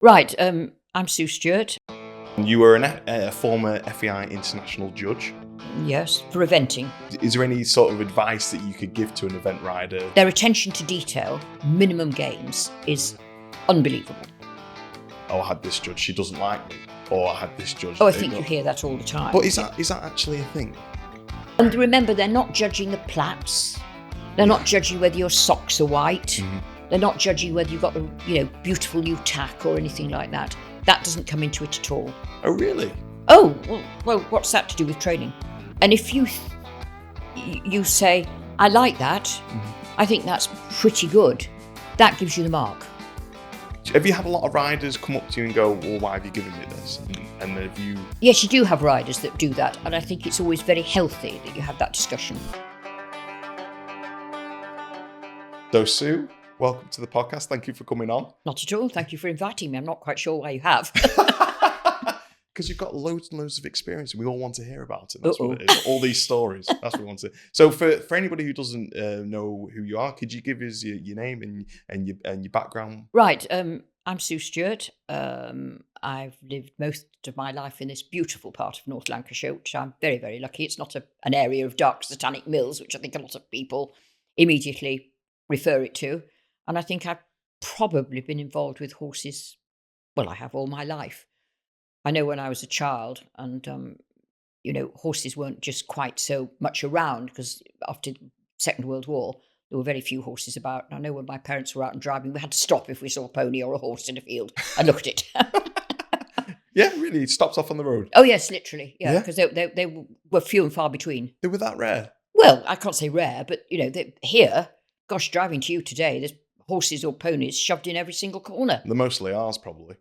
Right, I'm Sue Stewart. You were a former FEI International Judge. Yes, for eventing. Is there any sort of advice that you could give to an event rider? Their attention to detail, minimum gains, is unbelievable. Oh, I had this judge, she doesn't like me. Or I had this judge. Oh, I think you hear that all the time. But is that actually a thing? And remember, they're not judging the plaits. They're not judging whether your socks are white. Mm-hmm. They're not judging whether you've got a beautiful new tack or anything like that. That doesn't come into it at all. Oh, really? Oh, well, what's that to do with training? And if you say, I like that, I think that's pretty good, that gives you the mark. Have you had a lot of riders come up to you and go, well, why have you given me this? And have you... Yes, you do have riders that do that, and I think it's always very healthy that you have that discussion. So, Sue, welcome to the podcast. Thank you for coming on. Not at all. Thank you for inviting me. I'm not quite sure why you have. Because you've got loads and loads of experience, and we all want to hear about it. That's what it is. All these stories. That's what we want to. So, for anybody who doesn't know who you are, could you give us your name and your background? Right. I'm Sue Stewart. I've lived most of my life in this beautiful part of North Lancashire, which I'm very, very lucky. It's not an area of dark satanic mills, which I think a lot of people immediately refer it to. And I think I've probably been involved with horses. Well, I have all my life. I know when I was a child and, horses weren't just quite so much around because after the Second World War, there were very few horses about. And I know when my parents were out and driving, we had to stop if we saw a pony or a horse in a field and look at it. Yeah, really? It stops off on the road? Oh, yes, literally. Yeah, because they were few and far between. They were that rare? Well, I can't say rare, but, here, gosh, driving to you today, there's horses or ponies shoved in every single corner. They're mostly ours, probably.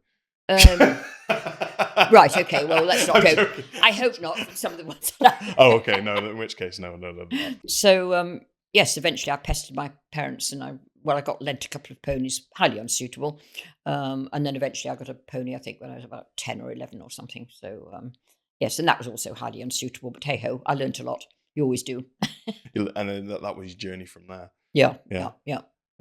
Right, okay, well, let's not go. Joking. I hope not, some of the ones. Oh, okay, no, in which case, no. So, yes, eventually I pestered my parents and I got lent a couple of ponies, highly unsuitable. And then eventually I got a pony, I think, when I was about 10 or 11 or something. So, yes, and that was also highly unsuitable, but hey-ho, I learnt a lot. You always do. And then that was your journey from there. Yeah.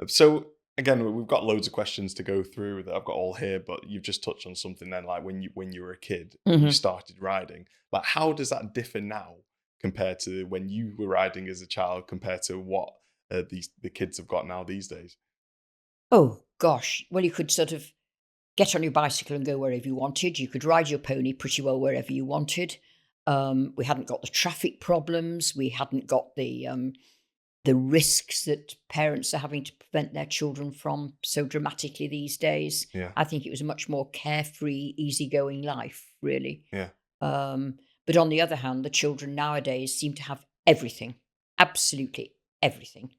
So, again, we've got loads of questions to go through that I've got all here, but you've just touched on something then, like when you were a kid, you started riding. Like, how does that differ now compared to when you were riding as a child compared to what the kids have got now these days? Oh, gosh. Well, you could sort of get on your bicycle and go wherever you wanted. You could ride your pony pretty well wherever you wanted. We hadn't got the traffic problems. We hadn't got the risks that parents are having to prevent their children from so dramatically these days. Yeah. I think it was a much more carefree, easygoing life, really. Yeah. But on the other hand, the children nowadays seem to have everything, absolutely everything.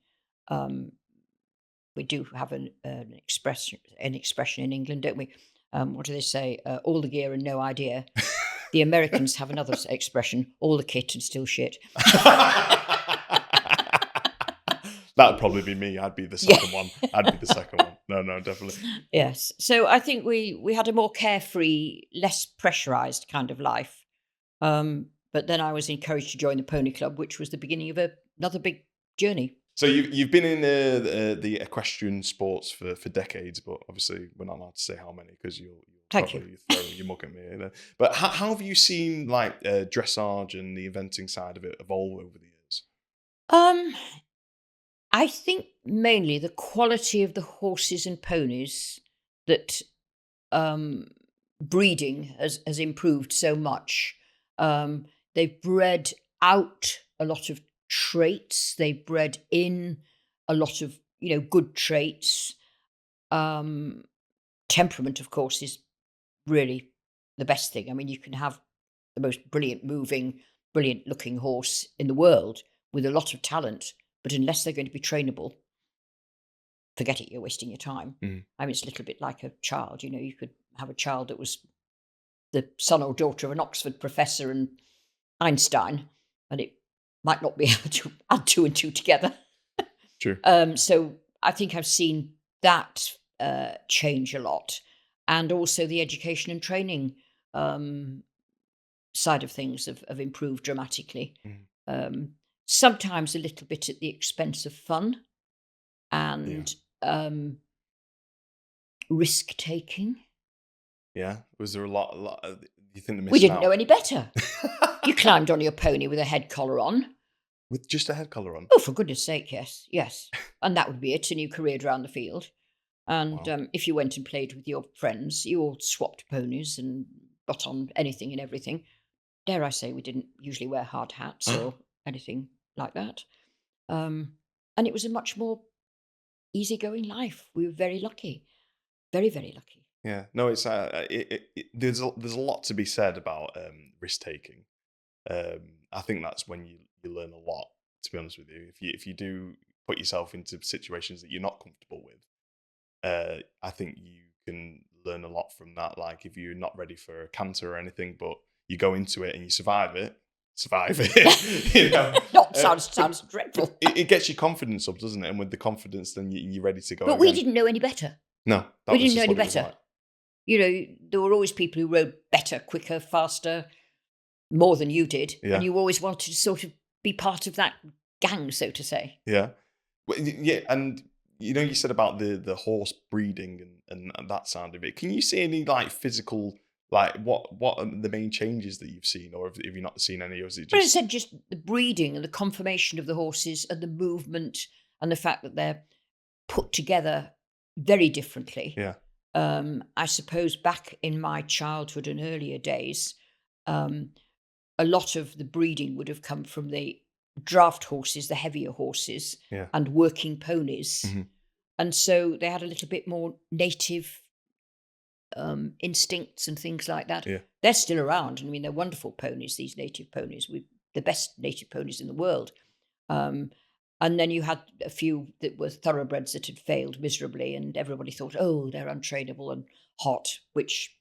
We do have an expression in England, don't we? What do they say? All the gear and no idea. The Americans have another expression, all the kit and still shit. That'd probably be me. I'd be the second one. I'd be the second one. No, definitely. Yes. So I think we had a more carefree, less pressurized kind of life. But then I was encouraged to join the Pony Club, which was the beginning of another big journey. So you've been in the equestrian sports for decades, but obviously we're not allowed to say how many because you'll probably throw your mug at me. But how have you seen like dressage and the eventing side of it evolve over the years? I think mainly the quality of the horses and ponies that breeding has improved so much. They've bred out a lot of traits. They've bred in a lot of, good traits. Temperament, of course, is really the best thing. I mean, you can have the most brilliant moving, brilliant looking horse in the world with a lot of talent. But unless they're going to be trainable, forget it, you're wasting your time. I mean, it's a little bit like a child. You could have a child that was the son or daughter of an Oxford professor and Einstein, and it might not be able to add two and two together. True. So I think I've seen that change a lot. And also the education and training side of things have improved dramatically. Sometimes a little bit at the expense of fun and risk taking. Yeah. Was there a lot do you think they're We missing didn't know out? any better. You climbed on your pony with a head collar on. With just a head collar on? Oh, for goodness sake, yes, yes. And that would be it, and you careered around the field. And Wow. if you went and played with your friends, you all swapped ponies and got on anything and everything. Dare I say, we didn't usually wear hard hats or anything like that. And it was a much more easygoing life. We were very lucky, very, very lucky. Yeah. No, it's there's a lot to be said about risk taking. I think that's when you learn a lot. To be honest with you, if you do put yourself into situations that you're not comfortable with, I think you can learn a lot from that. Like if you're not ready for a canter or anything, but you go into it and you survive it. You know, Not sounds dreadful. it gets your confidence up, doesn't it? And with the confidence, then you're ready to go But we again. didn't know any better. No, that We was didn't know just any what it was better. like. You know, there were always people who rode better, quicker, faster, more than you did. Yeah. And you always wanted to sort of be part of that gang, so to say. Yeah. Yeah, and you said about the horse breeding and that side of it. Can you see any like physical, like what are the main changes that you've seen, or have you not seen any, or is it But I just said just the breeding and the conformation of the horses and the movement and the fact that they're put together very differently. yeah, I suppose back in my childhood and earlier days, um, a lot of the breeding would have come from the draft horses, the heavier horses, yeah, and working ponies. mhm, And so they had a little bit more native instincts and things like that. yeah, They're still around. I mean, they're wonderful ponies, these native ponies, with the best native ponies in the world. Um, and then you had a few that were thoroughbreds that had failed miserably, and everybody thought, oh, they're untrainable and hot, which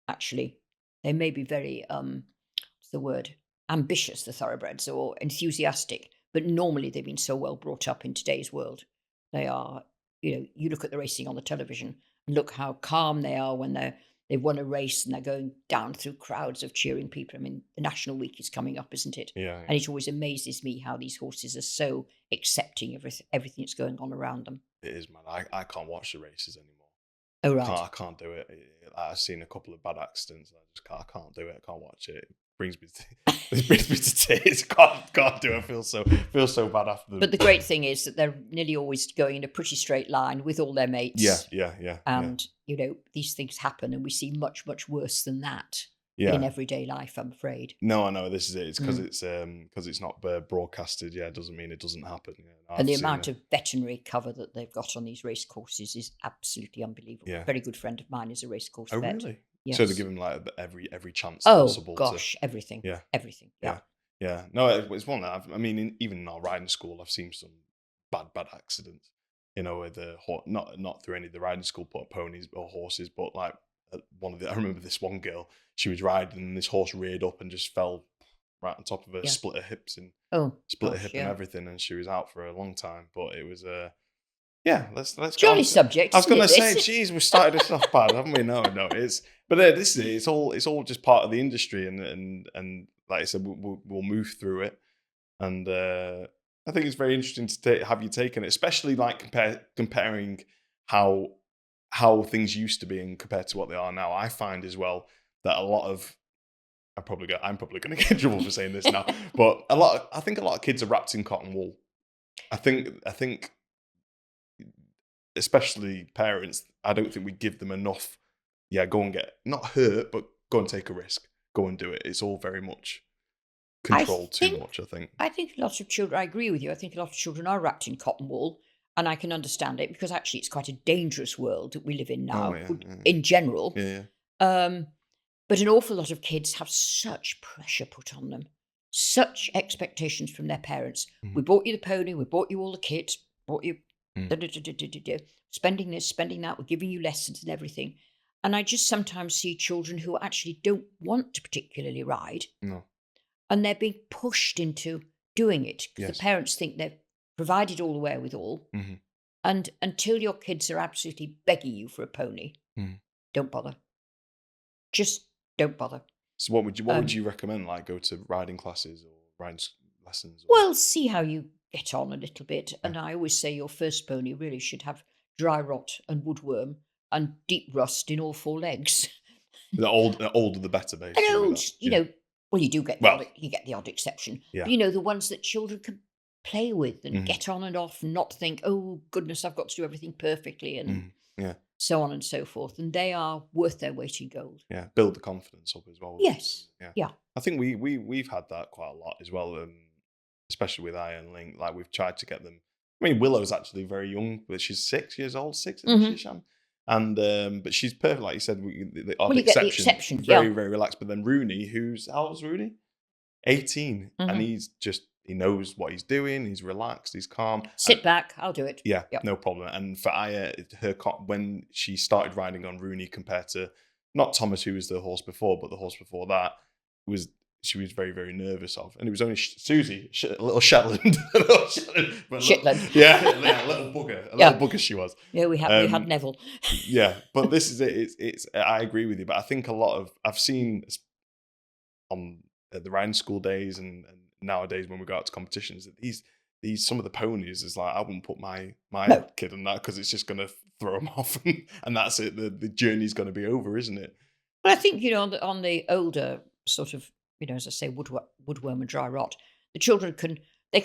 actually they may be very, what's the word, ambitious, the thoroughbreds, or enthusiastic, but normally they've been so well brought up in today's world. They are, you look at the racing on the television and look how calm they are when they've won a race and they're going down through crowds of cheering people. I mean, the National Week is coming up, isn't it? yeah, And it always amazes me how these horses are so accepting of everything that's going on around them. it is, man. I can't watch the races anymore. Oh, I right. can't do it. I've seen a couple of bad accidents. I can't do it. I can't watch it. It brings me to tears. Can't do it. I feel so bad after them. But the great thing is that they're nearly always going in a pretty straight line with all their mates. Yeah. And, these things happen and we see much, much worse than that Yeah. in everyday life, I'm afraid. No, I know this is it. It's because it's not broadcasted. Yeah, it doesn't mean it doesn't happen. Yeah, no, And the I've seen amount it. of veterinary cover that they've got on these race courses is absolutely unbelievable. Yeah. A very good friend of mine is a race course Oh, vet. really? Yes. So they give them like every chance Oh, possible. gosh, everything. Yeah. Everything. Yeah. Yeah. No, it's one that even in our riding school, I've seen some bad accidents. Where the not through any of the riding school ponies or horses, but like I remember this one girl. She was riding, and this horse reared up and just fell right on top of her, Yeah. split her hips and Oh, split her gosh, hip yeah. and everything, and she was out for a long time. But it was yeah. Let's go Jolly on. subject. I was going to isn't say, it, geez, we started this off bad, haven't we? No, it's but this is it. It's all just part of the industry, and like I said, we'll move through it, and I think it's very interesting to have you taken it, especially like comparing how things used to be and compared to what they are now. I find as well that a lot of I'm probably going to get in trouble for saying this now, but I think a lot of kids are wrapped in cotton wool. I think especially parents, I don't think we give them enough. Yeah, go and get not hurt, but go and take a risk. Go and do it. It's all very much controlled too much, I think. I think a lot of children, I agree with you, I think a lot of children are wrapped in cotton wool, and I can understand it because actually it's quite a dangerous world that we live in now, in general. Yeah. But an awful lot of kids have such pressure put on them, such expectations from their parents. Mhm. We bought you the pony, we bought you all the kit, bought you Mm. spending this, spending that, we're giving you lessons and everything. And I just sometimes see children who actually don't want to particularly ride, No. and they're being pushed into doing it because Yes. the parents think they've provided all the wherewithal. Mhm. And until your kids are absolutely begging you for a pony, Mhm. don't bother. Just don't bother. So what would you recommend? Like go to riding classes or riding lessons? Or... Well, see how you get on a little bit. And I always say your first pony really should have dry rot and woodworm and deep rust in all four legs. The older the better, And basically. with old, that. you Yeah. know, well, you do get Well, you get the odd exception. yeah. But, you know, the ones that children can play with and Mhm. get on and off and not think, oh, goodness, I've got to do everything perfectly and Yeah. so on and so forth. And they are worth their weight in gold. Yeah. Build the confidence up as well. Yes. Yeah. Yeah. I think we've had that quite a lot as well, especially with Iron Link. Like we've tried to get them. I mean, Willow's actually very young, but she's 6 years old, 6, isn't she, Shan? And but she's perfect, like you said. The odd Well, you get the exception, exception, very yeah. very relaxed. But then Rooney, who's how old's Rooney? 18, and he knows what he's doing. He's relaxed. He's calm. Sit back, I'll do it. Yeah, Yep. no problem. And for Aya, when she started riding on Rooney compared to not Thomas, who was the horse before, but the horse before that, she was very, very nervous of. And it was only Susie, a little Shetland. Shetland. Yeah, a little bugger. A little bugger she was. Yeah, we had Neville. Yeah, but this is it. It's I agree with you, but I think I've seen on the riding school days and nowadays when we go out to competitions that these some of the ponies is like I wouldn't put my kid on that because it's just going to throw them off and that's it. The journey's going to be over, isn't it? But I think, you know, on the older sort of, you know, as I say, woodworm and dry rot, the children can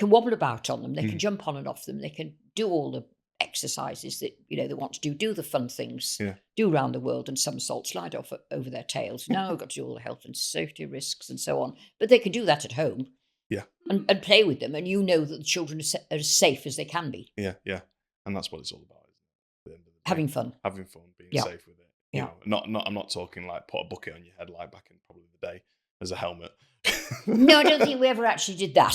wobble about on them. They can jump on and off them. They can do all the exercises that, you know, they want to do the fun things, do around the world and somersault, slide off over their tails. Now I've got to do all the health and safety risks and so on. But they can do that at home. Yeah. And play with them. And you know that the children are as safe as they can be. Yeah, yeah. And that's what it's all about, isn't it? At the end of the day. Having fun. Having fun, being safe with it. You know, I'm not talking like put a bucket on your head like back in probably the day as a helmet. No, I don't think we ever actually did that.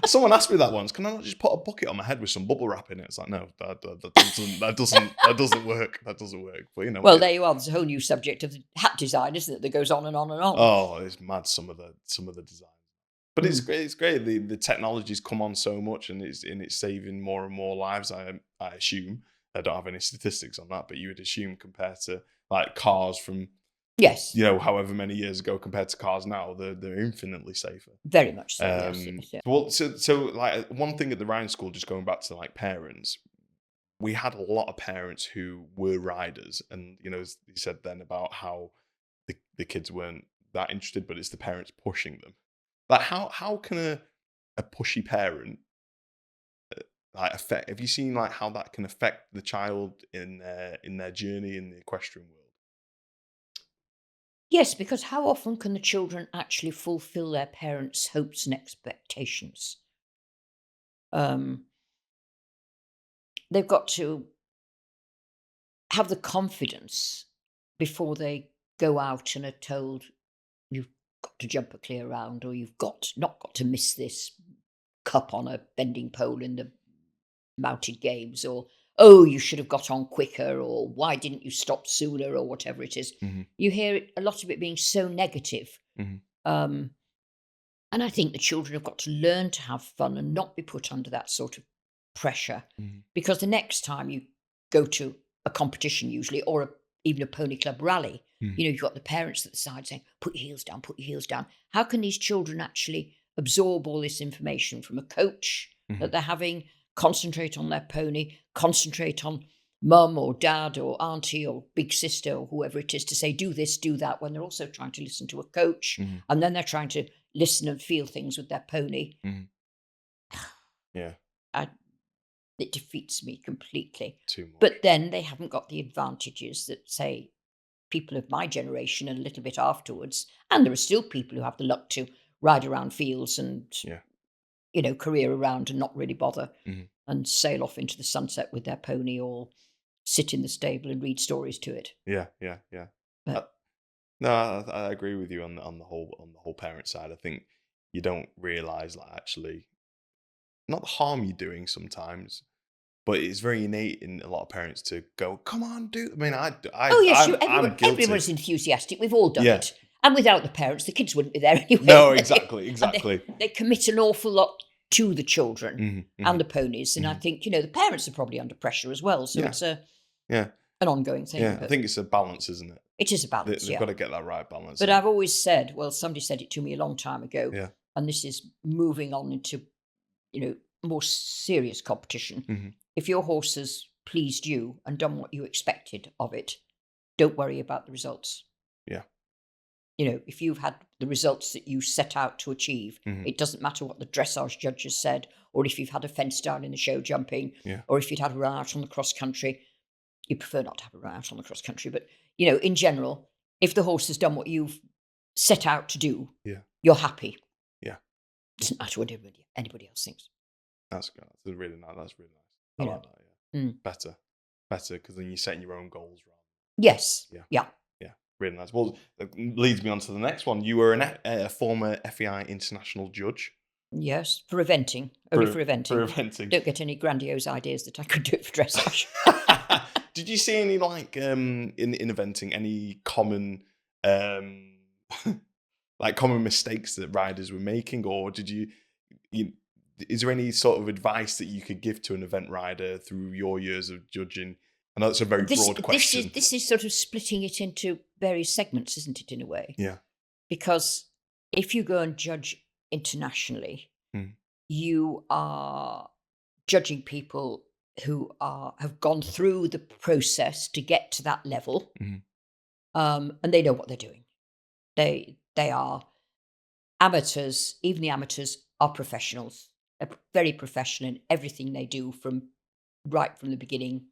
Someone asked me that once. Can I not just put a bucket on my head with some bubble wrap in it? It's like, no, that doesn't work. That doesn't work. But you know, well, there you are. There's a whole new subject of hat design, isn't it? That goes on and on and on. Oh, it's mad. Some of the designs, but it's great. It's great. The technology's come on so much, and it's saving more and more lives. I assume. I don't have any statistics on that, but you would assume compared to like cars from. Yes. You know, however many years ago compared to cars now, they're infinitely safer. Very much so. Yes. Well, so like one thing at the riding school, just going back to like parents, we had a lot of parents who were riders, and you know, you said then about how the kids weren't that interested, but it's the parents pushing them. Like how can a pushy parent like affect? Have you seen like how that can affect the child in their journey in the equestrian world? Yes, because how often can the children actually fulfill their parents' hopes and expectations? They've got to have the confidence before they go out and are told you've got to jump a clear round or you've not got to miss this cup on a bending pole in the mounted games, or oh, you should have got on quicker, or why didn't you stop sooner, or whatever it is. You hear a lot of it being so negative. And I think the children have got to learn to have fun and not be put under that sort of pressure, because the next time you go to a competition usually, or even a pony club rally, you know, you've got the parents at the side saying, put your heels down, put your heels down. How can these children actually absorb all this information from a coach that they're having, concentrate on their pony, concentrate on mum or dad or auntie or big sister or whoever it is to say, do this, do that, when they're also trying to listen to a coach, and then they're trying to listen and feel things with their pony. Yeah. It defeats me completely. Too much. But then they haven't got the advantages that, say, people of my generation and a little bit afterwards, and there are still people who have the luck to ride around fields and you know, career around and not really bother and sail off into the sunset with their pony or sit in the stable and read stories to it. Yeah. But, No, I agree with you on the whole parent side. I think you don't realize like actually not the harm you're doing sometimes, but it's very innate in a lot of parents to go, "Come on, do." I mean, oh yes, I'm guilty. Everyone's enthusiastic. We've all done it. And without the parents, the kids wouldn't be there anyway. No, exactly. They commit an awful lot to the children and the ponies, and I think, you know, the parents are probably under pressure as well. So it's an ongoing thing. Yeah, I think it's a balance, isn't it? It is a balance. They've got to get that right balance. But I've always said, well, somebody said it to me a long time ago, and this is moving on into, you know, more serious competition. If your horse has pleased you and done what you expected of it, don't worry about the results. Yeah. If you've had the results that you set out to achieve, it doesn't matter what the dressage judge has said, or if you've had a fence down in the show jumping, or if you'd had a run out on the cross country. You prefer not to have a run out on the cross country, but in general, if the horse has done what you've set out to do, you're happy. Yeah. Doesn't matter what anybody else thinks. That's good. That's really nice. I like that. Yeah. Better, because then you're setting your own goals, right? Yes. Yeah. Really nice. Well, that leads me on to the next one. You were a former FEI International Judge. Yes, for eventing. Only for eventing. For eventing. Don't get any grandiose ideas that I could do it for dressage. Did you see any in eventing any common common mistakes that riders were making, or did you is there any sort of advice that you could give to an event rider through your years of judging? I know it's a very broad question. This is sort of splitting it into various segments, isn't it, in a way? Yeah. Because if you go and judge internationally, you are judging people who have gone through the process to get to that level, and they know what they're doing. They are amateurs. Even the amateurs are professionals. They're very professional in everything they do right from the beginning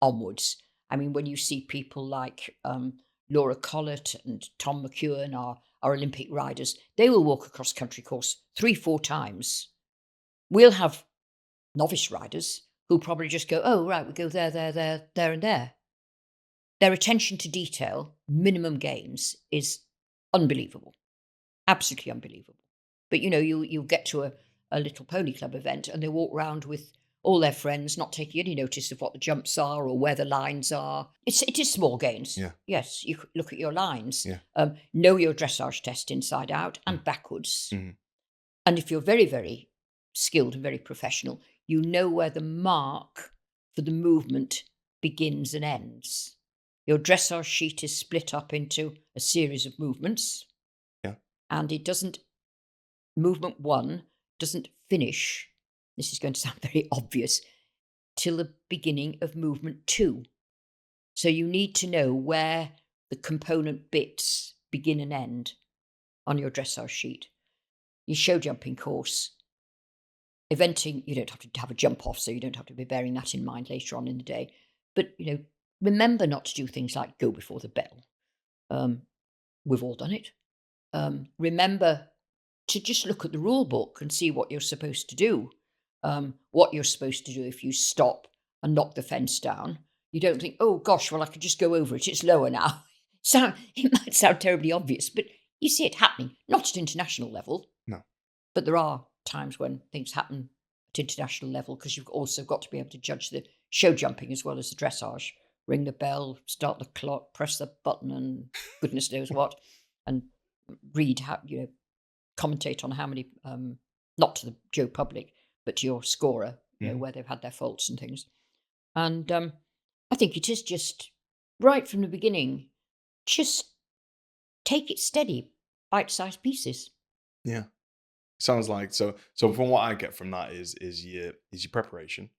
onwards. I mean, when you see people like Laura Collett and Tom McEwen, our Olympic riders, they will walk a cross-country course 3-4 times. We'll have novice riders who probably just go, oh, right, we go there, and there. Their attention to detail, minimum gains, is unbelievable. Absolutely unbelievable. But, you'll get to a little pony club event and they walk around with all their friends, not taking any notice of what the jumps are or where the lines are. It is small gains. Yeah. Yes, you look at your lines. Yeah. Know your dressage test inside out and backwards. And if you're very, very skilled and very professional, you know where the mark for the movement begins and ends. Your dressage sheet is split up into a series of movements. Yeah. And movement 1 doesn't finish, this is going to sound very obvious, till the beginning of movement 2. So you need to know where the component bits begin and end on your dressage sheet. Your show jumping course, eventing, you don't have to have a jump off, so you don't have to be bearing that in mind later on in the day. But, remember not to do things like go before the bell. We've all done it. Remember to just look at the rule book and see what you're supposed to do. What you're supposed to do if you stop and knock the fence down. You don't think, oh gosh, well I could just go over it. It's lower now. It might sound terribly obvious, but you see it happening, not at international level. No. But there are times when things happen at international level because you've also got to be able to judge the show jumping as well as the dressage. Ring the bell, start the clock, press the button, and goodness knows what, and read how commentate on how many, not to the Joe public, but to your scorer, where they've had their faults and things. And I think it is just right from the beginning, just take it steady, bite-sized pieces. Yeah, sounds like so. From what I get from that is your preparation.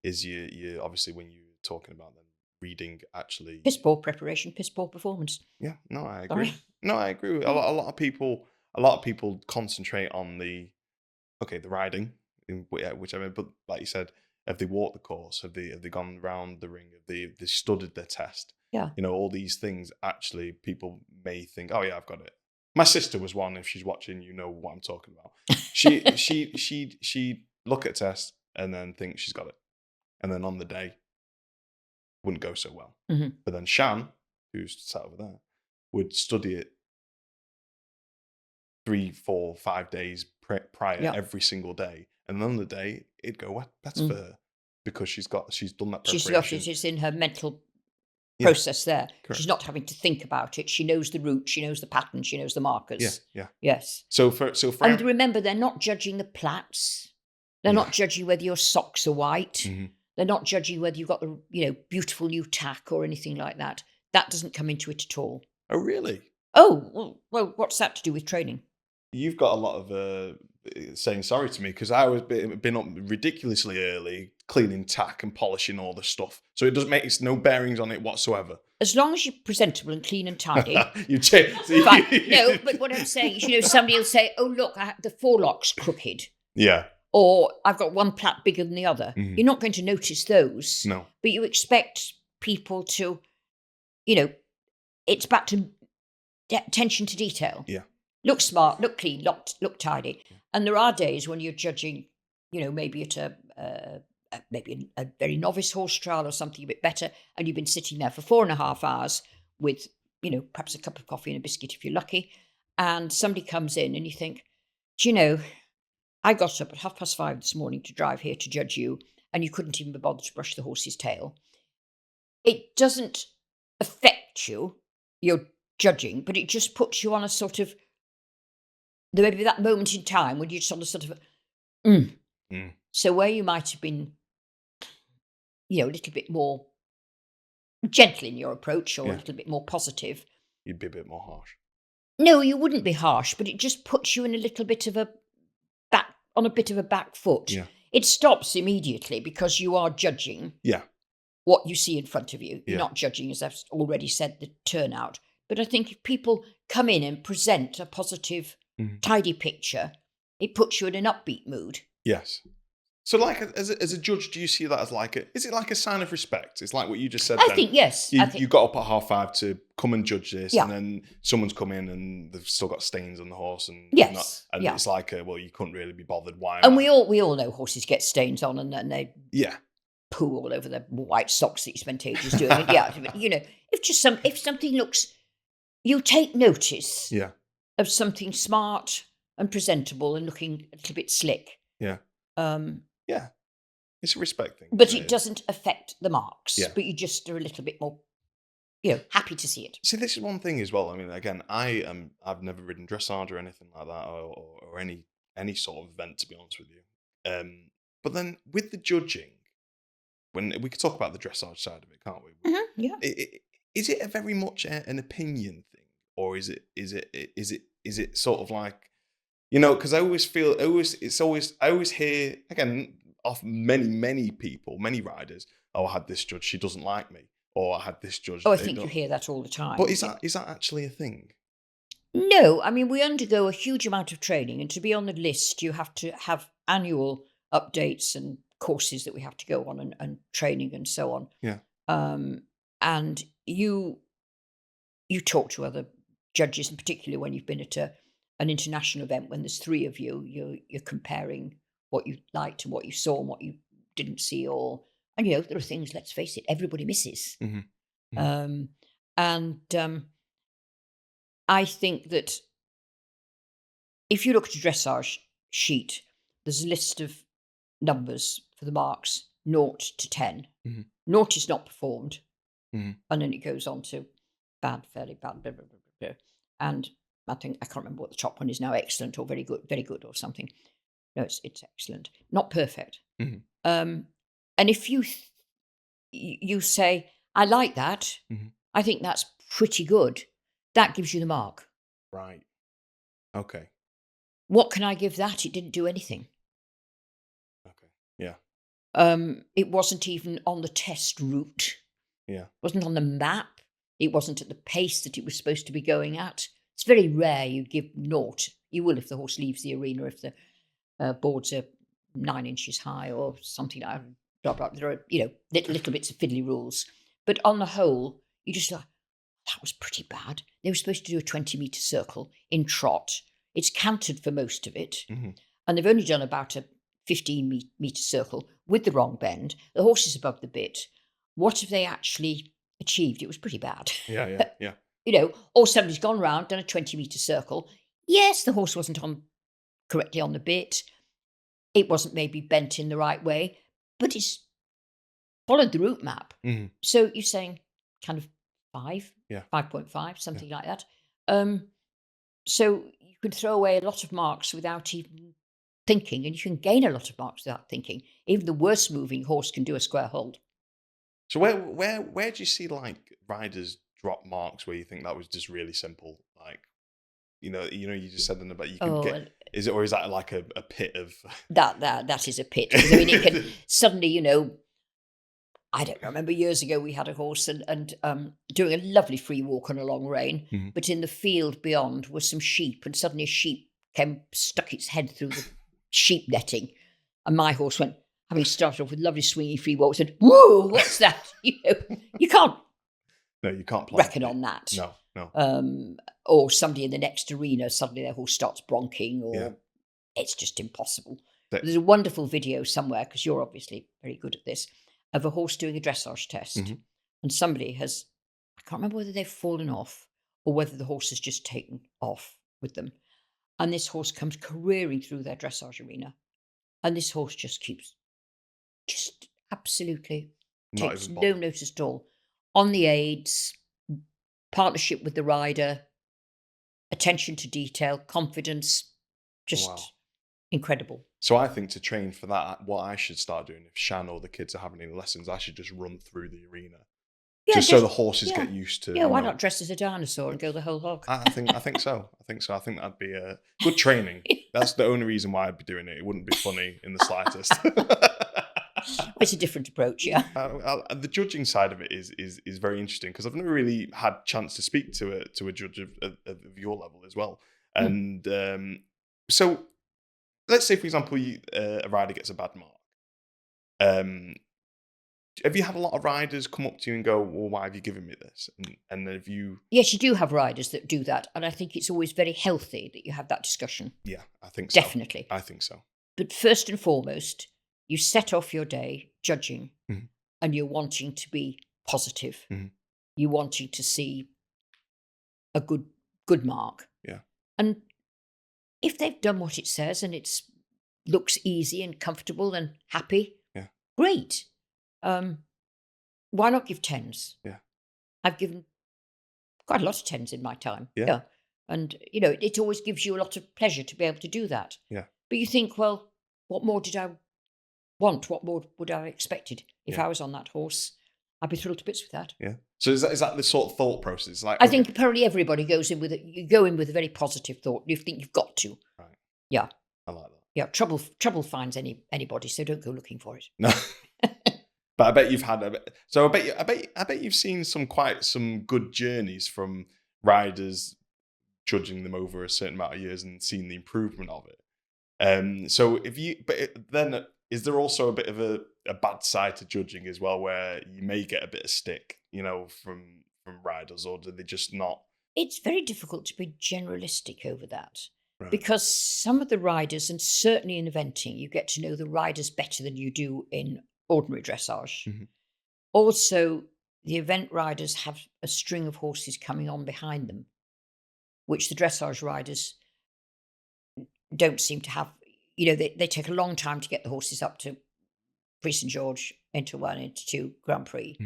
Is your obviously when you're talking about them reading actually piss poor preparation, piss poor performance. Yeah, no, I agree. No, I agree. A lot of people concentrate on the riding, whichever. But like you said, have they walked the course? Have they gone round the ring? Have they studied their test? Yeah. All these things. Actually, people may think, oh yeah, I've got it. My sister was one. If she's watching, you know what I'm talking about. She look at test and then think she's got it, and then on the day wouldn't go so well. But then Shan, who's sat over there, would study it 3, 4, 5 days prior every single day, and then on the day it'd go better for her because she's done that preparation. She's got it. It's in her mental process there. Correct. She's not having to think about it. She knows the route. She knows the pattern. She knows the markers. Yeah. Yes. So and remember, they're not judging the plaits. They're not judging whether your socks are white. They're not judging whether you've got the beautiful new tack or anything like that. That doesn't come into it at all. Oh, really? Oh, well, what's that to do with training? You've got a lot of saying sorry to me because I was been up ridiculously early, cleaning tack and polishing all the stuff. So it doesn't make it's no bearings on it whatsoever. As long as you're presentable and clean and tidy. You check. Fine. No, but what I'm saying is, somebody will say, "Oh, look, the forelock's crooked." Yeah. Or I've got one plait bigger than the other. Mhm. You're not going to notice those. No. But you expect people to, it's back to attention to detail. Yeah. Look smart, look clean, look tidy. Yeah. And there are days when you're judging, maybe at maybe a very novice horse trial or something a bit better, and you've been sitting there for 4.5 hours with, perhaps a cup of coffee and a biscuit if you're lucky, and somebody comes in and you think, I got up at 5:30 this morning to drive here to judge you, and you couldn't even be bothered to brush the horse's tail. It doesn't affect you, your judging, but it just puts you on a sort of, there may be that moment in time when you're just on a sort of, So where you might have been, a little bit more gentle in your approach, or a little bit more positive. You'd be a bit more harsh. No, you wouldn't be harsh, but it just puts you in a little bit of a back foot. Yeah. It stops immediately because you are judging what you see in front of you. You're not judging, as I've already said, the turnout. But I think if people come in and present a positive, tidy picture, it puts you in an upbeat mood. Yes. So, like, as a judge, do you see that as is it like a sign of respect? It's like what you just said. I think, yes. You got up at 5:30 to come and judge this, Yeah. and then someone's come in and they've still got stains on the horse, and Yes. it's like, well, you couldn't really be bothered. Why? And we all know horses get stains on, and they poo all over their white socks that you spent ages doing. And if something looks, you take notice of something smart and presentable and looking a little bit slick. Yeah. It's a respect thing. But it doesn't affect the marks. Yeah. But you just are a little bit more, happy to see it. See, this is one thing as well. I mean, again, I've never ridden dressage or anything like that, or any sort of event, to be honest with you. But then with the judging, when we could talk about the dressage side of it, can't we? Mm-hmm, yeah. Is it a very much an opinion thing, or is it sort of like, because I always hear, again, off many people, many riders, I had this judge, she doesn't like me, or I had this judge. Oh, I think you hear that all the time. But is that actually a thing? No, I mean, we undergo a huge amount of training, and to be on the list, you have to have annual updates and courses that we have to go on, and training and so on. Yeah. And you talk to other judges, and particularly when you've been at an international event, when there's 3 of you, you're comparing what you liked and what you saw and what you didn't see, and there are things, let's face it, everybody misses. Mm-hmm. Mm-hmm. I think that if you look at a dressage sheet, there's a list of numbers for the marks, 0 to 10. Mm-hmm. 0 is not performed, mm-hmm. and then it goes on to bad, fairly bad, blah, blah, blah, blah, blah. And I can't remember what the top one is now, excellent or very good or something. No, it's excellent, not perfect. Mm-hmm. And if you say, I like that, mm-hmm. I think that's pretty good, that gives you the mark. Right. Okay. What can I give that? It didn't do anything. Okay. Yeah. It wasn't even on the test route. Yeah. It wasn't on the map. It wasn't at the pace that it was supposed to be going at. It's very rare you give 0. You will if the horse leaves the arena, if the boards are 9 inches high or something like that. Blah, blah. There are, little bits of fiddly rules. But on the whole, you just thought, that was pretty bad. They were supposed to do a 20-metre circle in trot. It's cantered for most of it. Mm-hmm. And they've only done about a 15-metre circle with the wrong bend. The horse is above the bit. What have they actually achieved? It was pretty bad. Yeah. Or somebody's gone round, done a 20-metre circle. Yes, the horse wasn't correctly on the bit. It wasn't maybe bent in the right way, but it's followed the route map. Mm-hmm. So you're saying kind of 5, 5.5, something like that. So you can throw away a lot of marks without even thinking, and you can gain a lot of marks without thinking. Even the worst moving horse can do a square hold. So where do you see like riders drop marks where you think that was just really simple? Like, you just said them about you can Is it, or is that like a pit of That is a pit. 'Cause, I mean, it can suddenly, you know, I don't know, I remember years ago we had a horse and doing a lovely free walk on a long rein, Mhm. but in the field beyond were some sheep, and suddenly a sheep stuck its head through the sheep netting, and my horse went, having started off with lovely swingy free walk, said, "Whoa, what's that?" You know, you can't No, you can't plan reckon it. on that. No. Or somebody in the next arena, suddenly their horse starts bronking, or Yeah. it's just impossible. That- There's a wonderful video somewhere, because you're obviously very good at this, of a horse doing a dressage test. Mhm. And somebody has, I can't remember whether they've fallen off or whether the horse has just taken off with them. And this horse comes careering through their dressage arena. And this horse just absolutely Not takes even no bothered. notice at all. On the aids, partnership with the rider, attention to detail, confidence, just Wow. incredible. So I think to train for that, what I should start doing, if Shan or the kids are having any lessons, I should just run through the arena. Yeah, Just so the horses yeah. get used to. Yeah, why not dress as a dinosaur and go the whole hog? I think so. I think that'd be a good training. That's the only reason why I'd be doing it. It wouldn't be funny in the slightest. It's a different approach, yeah. The judging side of it is very interesting, because I've never really had a chance to speak to a judge of your level as well. And so let's say, for example, a rider gets a bad mark. Have you had a lot of riders come up to you and go, "Well, why have you given me this?" And have you? Yes, you do have riders that do that, and I think it's always very healthy that you have that discussion. Yeah, I think so. Definitely. I think so. But first and foremost, you set off your day judging, Mhm. and you're wanting to be positive. Mhm. You're wanting to see a good mark. Yeah. And if they've done what it says and it looks easy and comfortable and happy, Yeah. great. Why not give tens? Yeah. I've given quite a lot of tens in my time. Yeah. And, you know, it always gives you a lot of pleasure to be able to do that. Yeah. But you think, well, what more did I want? What more would I have expected? If Yeah. I was on that horse, I'd be thrilled to bits with that. Yeah. So is that the sort of thought process? Like, I think apparently everybody goes in with it. You go in with a very positive thought. You think you've got to. Right. Yeah. I like that. Yeah. Trouble finds anybody, so don't go looking for it. No. But I bet you've had so I bet you've seen some good journeys from riders, judging them over a certain amount of years and seeing the improvement of it. So then is there also a bit of a bad side to judging as well, where you may get a bit of stick, you know, from riders, or do they just not? It's very difficult to be generalistic over that. Right. Because some of the riders, and certainly in eventing, you get to know the riders better than you do in ordinary dressage. Mhm. Also, the event riders have a string of horses coming on behind them, which the dressage riders don't seem to have. You know, they take a long time to get the horses up to Prix St George, into 1, into 2 Grand Prix,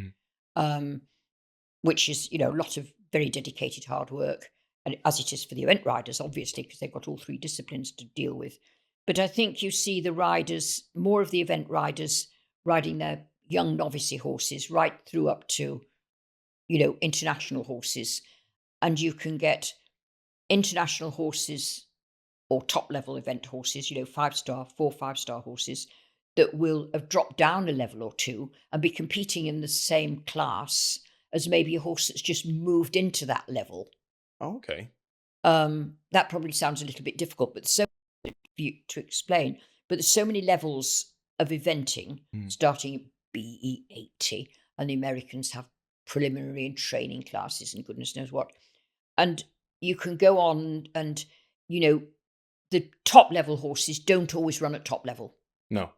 which is, you know, a lot of very dedicated hard work, and as it is for the event riders, obviously, because they've got all 3 disciplines to deal with. But I think you see the riders, more of the event riders, riding their young novice horses right through up to, you know, international horses. And you can get international horses or top level event horses, you know, 5-star, 4 5-star horses that will have dropped down a level or 2 and be competing in the same class as maybe a horse that's just moved into that level. Oh, okay. That probably sounds a little bit difficult, but so for you to explain. But there's so many levels of eventing, starting at BE 80, and the Americans have preliminary and training classes and goodness knows what. And you can go on and, you know, the top level horses don't always run at top level. No.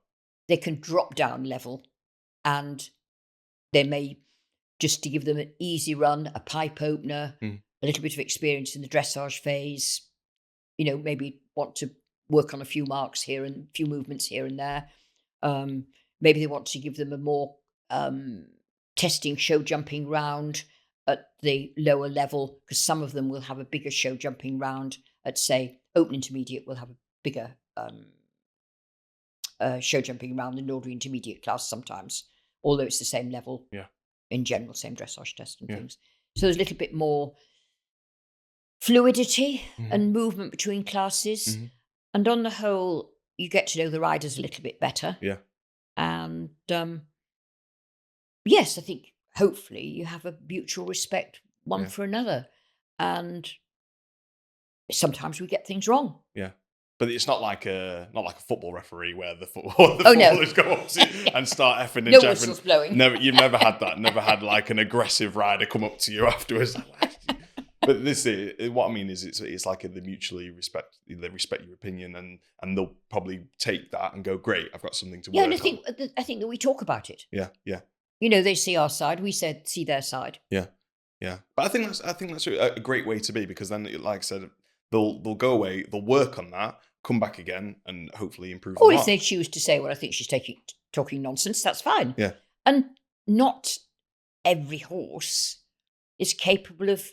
They can drop down level, and they may, just to give them an easy run, a pipe opener, a little bit of experience in the dressage phase, you know, maybe want to work on a few marks here and a few movements here and there. Maybe they want to give them a more testing show jumping round at the lower level, because some of them will have a bigger show jumping round at, say, open intermediate will have a bigger show jumping round than ordinary intermediate class sometimes, although it's the same level. Yeah. In general, same dressage test and things. So there's a little bit more fluidity and movement between classes. And on the whole, you get to know the riders a little bit better. Yeah. And yes, I think hopefully you have a mutual respect one for another. And sometimes we get things wrong. Yeah. But it's not like a football referee where the No. footballers go up and start effing and No jeffing. whistles blowing. You've never had that. Never had like an aggressive rider come up to you afterwards. But this is what I mean is it's like they mutually respect. They respect your opinion and they'll probably take that and go, great, I've got something to work on. I think that we talk about it. Yeah. They see our side, we see their side. Yeah. But I think that's a great way to be, because then, like I said, they'll go away, they'll work on that, come back again, and hopefully improve. Or if they choose to say, well, I think she's talking nonsense, that's fine. Yeah. And not every horse is capable of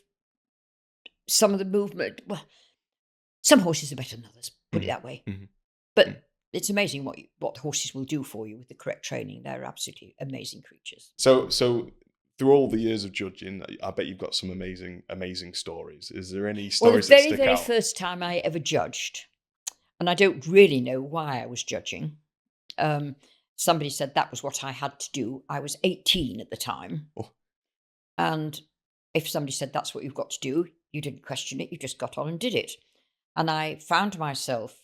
some of the movement. Well, some horses are better than others, put it that way. Mm-hmm. But it's amazing what the horses will do for you with the correct training. They're absolutely amazing creatures. So through all the years of judging, I bet you've got some amazing stories. Is there any stories that stick out? The very first time I ever judged, and I don't really know why I was judging, somebody said that was what I had to do. I was 18 at the time. Oh. And if somebody said that's what you've got to do, you didn't question it, you just got on and did it. And I found myself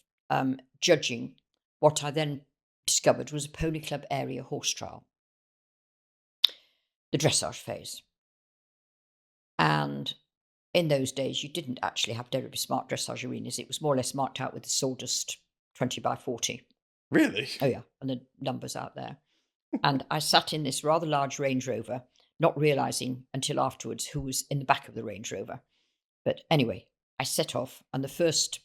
judging what I then discovered was a pony club area horse trial, the dressage phase. And in those days, you didn't actually have terribly smart dressage arenas. It was more or less marked out with the sawdust 20 by 40. Really? Oh, yeah. And the numbers out there. And I sat in this rather large Range Rover, not realising until afterwards who was in the back of the Range Rover. But anyway, I set off, and the first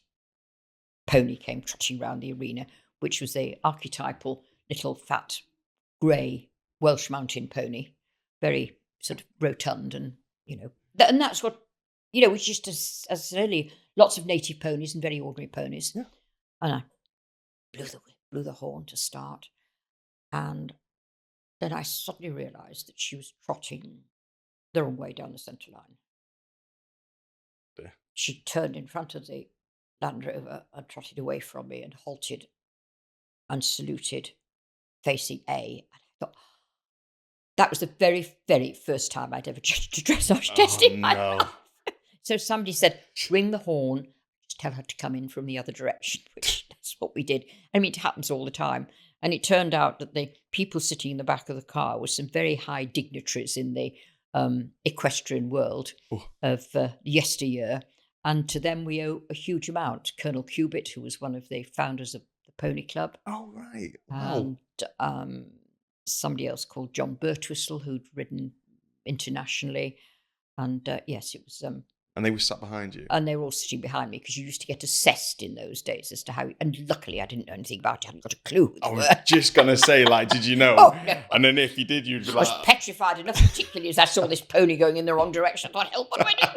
pony came trotting round the arena, which was the archetypal little fat grey Welsh mountain pony, very sort of rotund, and and that's what was just as early, lots of native ponies and very ordinary ponies. Yeah. And I blew the horn to start, and then I suddenly realised that she was trotting the wrong way down the centre line. Yeah. She turned in front of the Land Rover and trotted away from me and halted and saluted, facing A. And I thought, that was the very, very first time I'd ever judged a dressage test in my life. So somebody said, ring the horn, just tell her to come in from the other direction, which that's what we did. I mean, it happens all the time. And it turned out that the people sitting in the back of the car were some very high dignitaries in the equestrian world of yesteryear. And to them, we owe a huge amount. Colonel Cubitt, who was one of the founders of the Pony Club. Oh, right. Wow. And somebody else called John Birtwistle, who'd ridden internationally. And yes, it was... and they were sat behind you? And they were all sitting behind me, because you used to get assessed in those days as to how... And luckily, I didn't know anything about it. I hadn't got a clue. I was just going to say, did you know? Oh, no. And then if you did, you'd be I was petrified enough, particularly as I saw this pony going in the wrong direction. I thought, help, what do I do?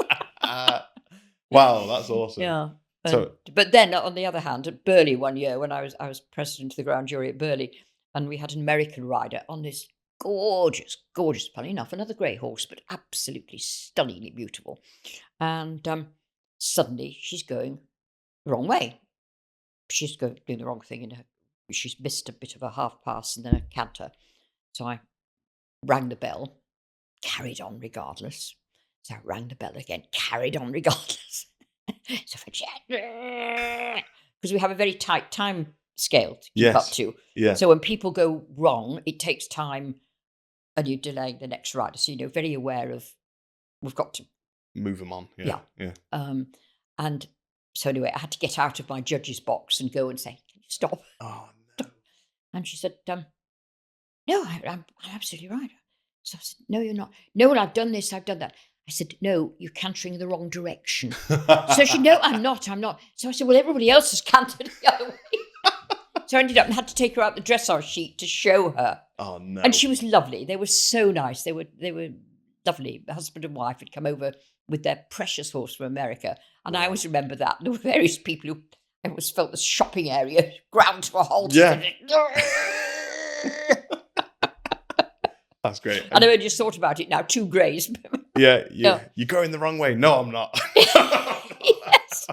Wow, that's awesome. Yeah. But then, on the other hand, at Burghley one year, when I was president of the grand jury at Burghley, and we had an American rider on this gorgeous pony, enough, another grey horse, but absolutely stunningly beautiful. And suddenly she's going the wrong way. She's doing the wrong thing. She's missed a bit of a half pass and then a canter. So I rang the bell, carried on regardless. So I rang the bell again, carried on regardless. So because we have a very tight time scale to keep up to. Yeah. So when people go wrong, it takes time, and you're delaying the next rider. So very aware of, we've got to move them on. Yeah. And so anyway, I had to get out of my judge's box and go and say, "Can you stop?" Oh no. And she said, "No, I'm absolutely right." So I said, "No, you're not." "No, well, I've done this, I've done that." I said, "No, you're cantering the wrong direction." So she, "No, I'm not. So I said, "Well, everybody else has cantered the other way." So I ended up and had to take her out the dressage sheet to show her. Oh no! And she was lovely. They were so nice. They were lovely. Husband and wife had come over with their precious horse from America, and I always remember that. There were various people who I always felt the shopping area ground to a halt. Yeah. That's great. And I just thought about it now. 2 greys. Yeah, you're going the wrong way. No, I'm not. Yes.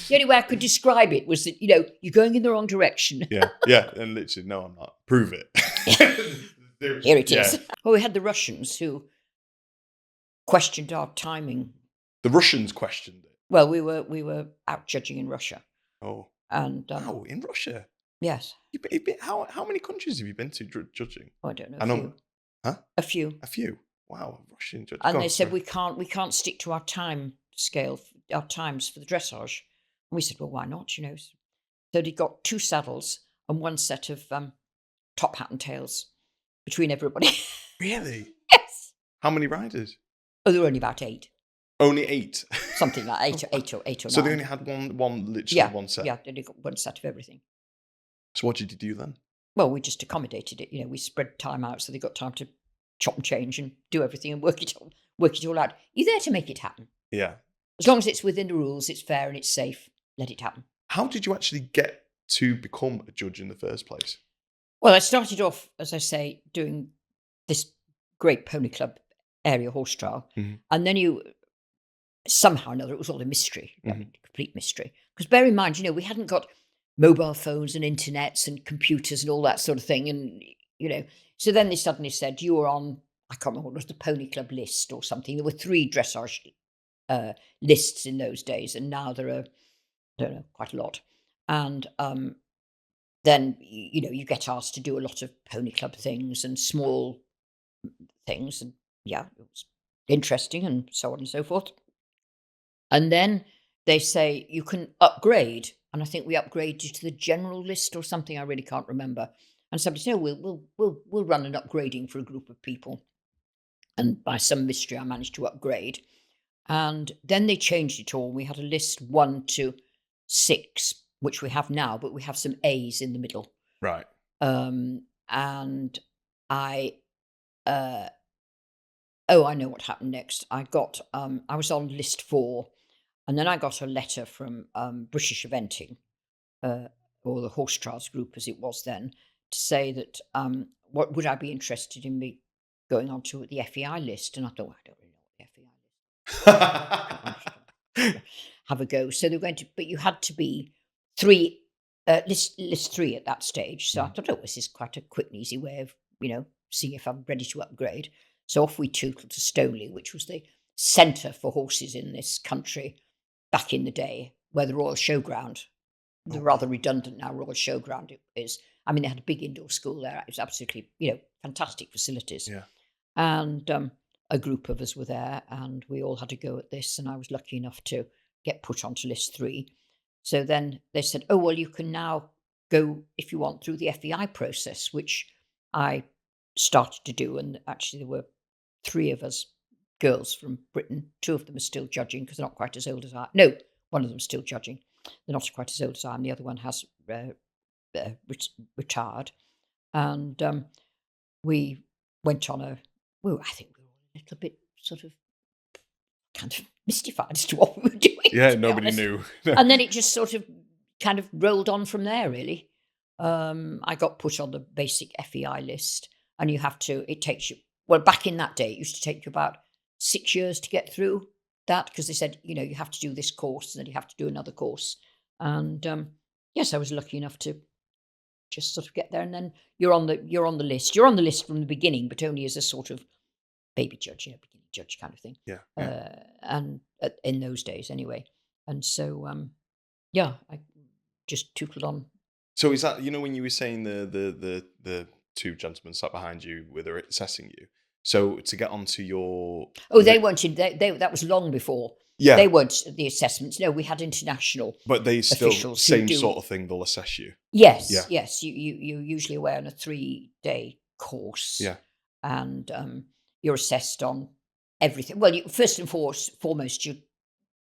The only way I could describe it was that, you're going in the wrong direction. Yeah. And literally, no, I'm not. Prove it. Here it is. Well, we had the Russians who questioned our timing. The Russians questioned it. Well, we were out judging in Russia. Oh. And Wow, in Russia? Yes. How many countries have you been to judging? Oh, I don't know. I know. Huh? A few. A few. Wow, Russian judge. And they said we can't stick to our time scale, our times for the dressage. And we said, well, why not? So they got 2 saddles and 1 set of top hat and tails between everybody. Really? Yes. How many riders? Oh, there were only about 8. Only 8? Something like 8 or 9. So they only had one set? Yeah, they only got 1 set of everything. So what did you do then? Well, we just accommodated it. We spread time out so they got time to chop and change and do everything and work it all out. You're there to make it happen. Yeah. As long as it's within the rules, it's fair and it's safe, let it happen. How did you actually get to become a judge in the first place? Well, I started off, as I say, doing this great pony club area horse trial. Mm-hmm. And then somehow or another, it was all a mystery, complete mystery. Because bear in mind, we hadn't got mobile phones and internets and computers and all that sort of thing. And, so then they suddenly said, you were on, I can't remember what it was, the pony club list or something. There were 3 dressage lists in those days. And now there are, I don't know, quite a lot. And then, you get asked to do a lot of pony club things and small things. And yeah, it was interesting and so on and so forth. And then they say you can upgrade. And I think we upgraded to the general list or something. I really can't remember. And somebody said, we'll run an upgrading for a group of people. And by some mystery, I managed to upgrade. And then they changed it all. We had a list 1 to 6, which we have now, but we have some A's in the middle. Right. And I know what happened next. I was on list 4, and then I got a letter from British Eventing, or the Horse Trials Group as it was then, to say that what would I be interested in me going on to the FEI list? And I thought, I don't really know what the FEI list is. Have a go. So they were going to, but you had to be 3, list 3 at that stage. So I thought, this is quite a quick and easy way of, seeing if I'm ready to upgrade. So off we tootled to Stoley, which was the centre for horses in this country back in the day, where the Royal Showground, the rather redundant now Royal Showground is. I mean, they had a big indoor school there. It was absolutely, fantastic facilities. Yeah. And a group of us were there, and we all had a go at this. And I was lucky enough to get put onto list 3. So then they said, oh, well, you can now go, if you want, through the FEI process, which I started to do. And actually, there were 3 of us girls from Britain. 2 of them are still judging because they're not quite as old as I. No, one of them's still judging. They're not quite as old as I am. The other one has retired. And we went on I think we were a little bit sort of kind of mystified as to what we were doing. Yeah, nobody knew. And then it just sort of kind of rolled on from there, really. I got put on the basic FEI list, and it takes you, well, back in that day, it used to take you about 6 years to get through that, because they said, you have to do this course, and then you have to do another course. And yes, I was lucky enough to just sort of get there, and then you're on the list. You're on the list from the beginning, but only as a sort of baby judge, beginning judge kind of thing. Yeah. And in those days, anyway. And so, I just tootled on. So is that, when you were saying the 2 gentlemen sat behind you with her assessing you? So to get onto your... Oh, they weren't in... That was long before. Yeah. They weren't the assessments. No, we had international But they still, officials same sort of thing, they'll assess you. Yes, Yeah. yes. You're usually away on a 3-day course. Yeah. And you're assessed on everything. Well, first and foremost,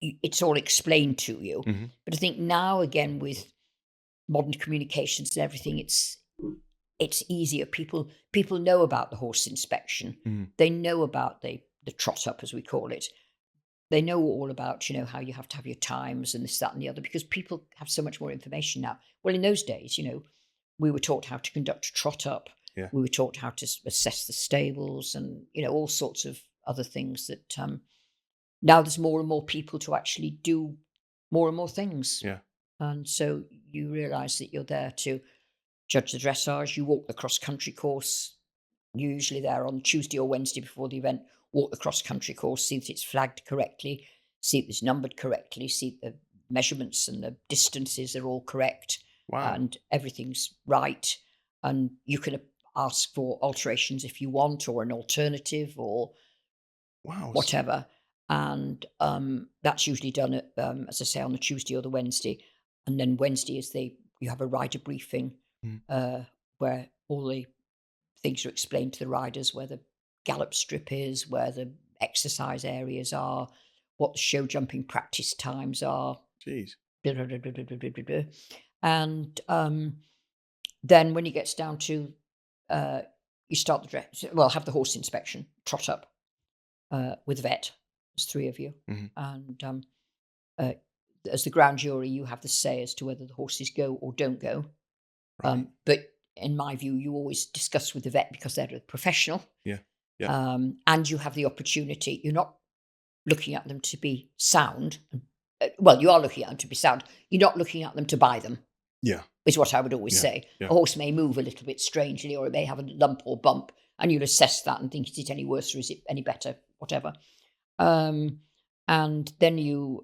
it's all explained to you. Mm-hmm. But I think now, again, with modern communications and everything, it's easier. People know about the horse inspection. Mm-hmm. They know about the trot up, as we call it. They know all about, how you have to have your times and this, that, and the other, because people have so much more information now. Well, in those days, we were taught how to conduct a trot up. Yeah. We were taught how to assess the stables and, all sorts of other things that now there's more and more people to actually do more and more things. Yeah. And so you realise that you're there to judge the dressage. You walk the cross-country course, usually there on Tuesday or Wednesday before the event, walk the cross-country course, see that it's flagged correctly, see that it's numbered correctly, see that the measurements and the distances are all correct, Wow. and everything's right. And you can ask for alterations if you want, or an alternative, or Wow. whatever. And that's usually done at, as I say, on the Tuesday or the Wednesday. And then Wednesday is you have a rider briefing where all the things are explained to the riders, where the gallop strip is, where the exercise areas are, what the show jumping practice times are. Jeez. And then when it gets down to, you start the dress, well, have the horse inspection, trot up with the vet. There's 3 of you. And as the ground jury, you have the say as to whether the horses go or don't go. Right. But in my view, you always discuss with the vet because they're a professional. Yeah. And you have the opportunity. You're not looking at them to be sound. Well, you are looking at them to be sound. You're not looking at them to buy them. Yeah. Is what I would always say. Yeah. A horse may move a little bit strangely, or it may have a lump or bump, and you'll assess that and think, is it any worse or is it any better? Whatever. And then the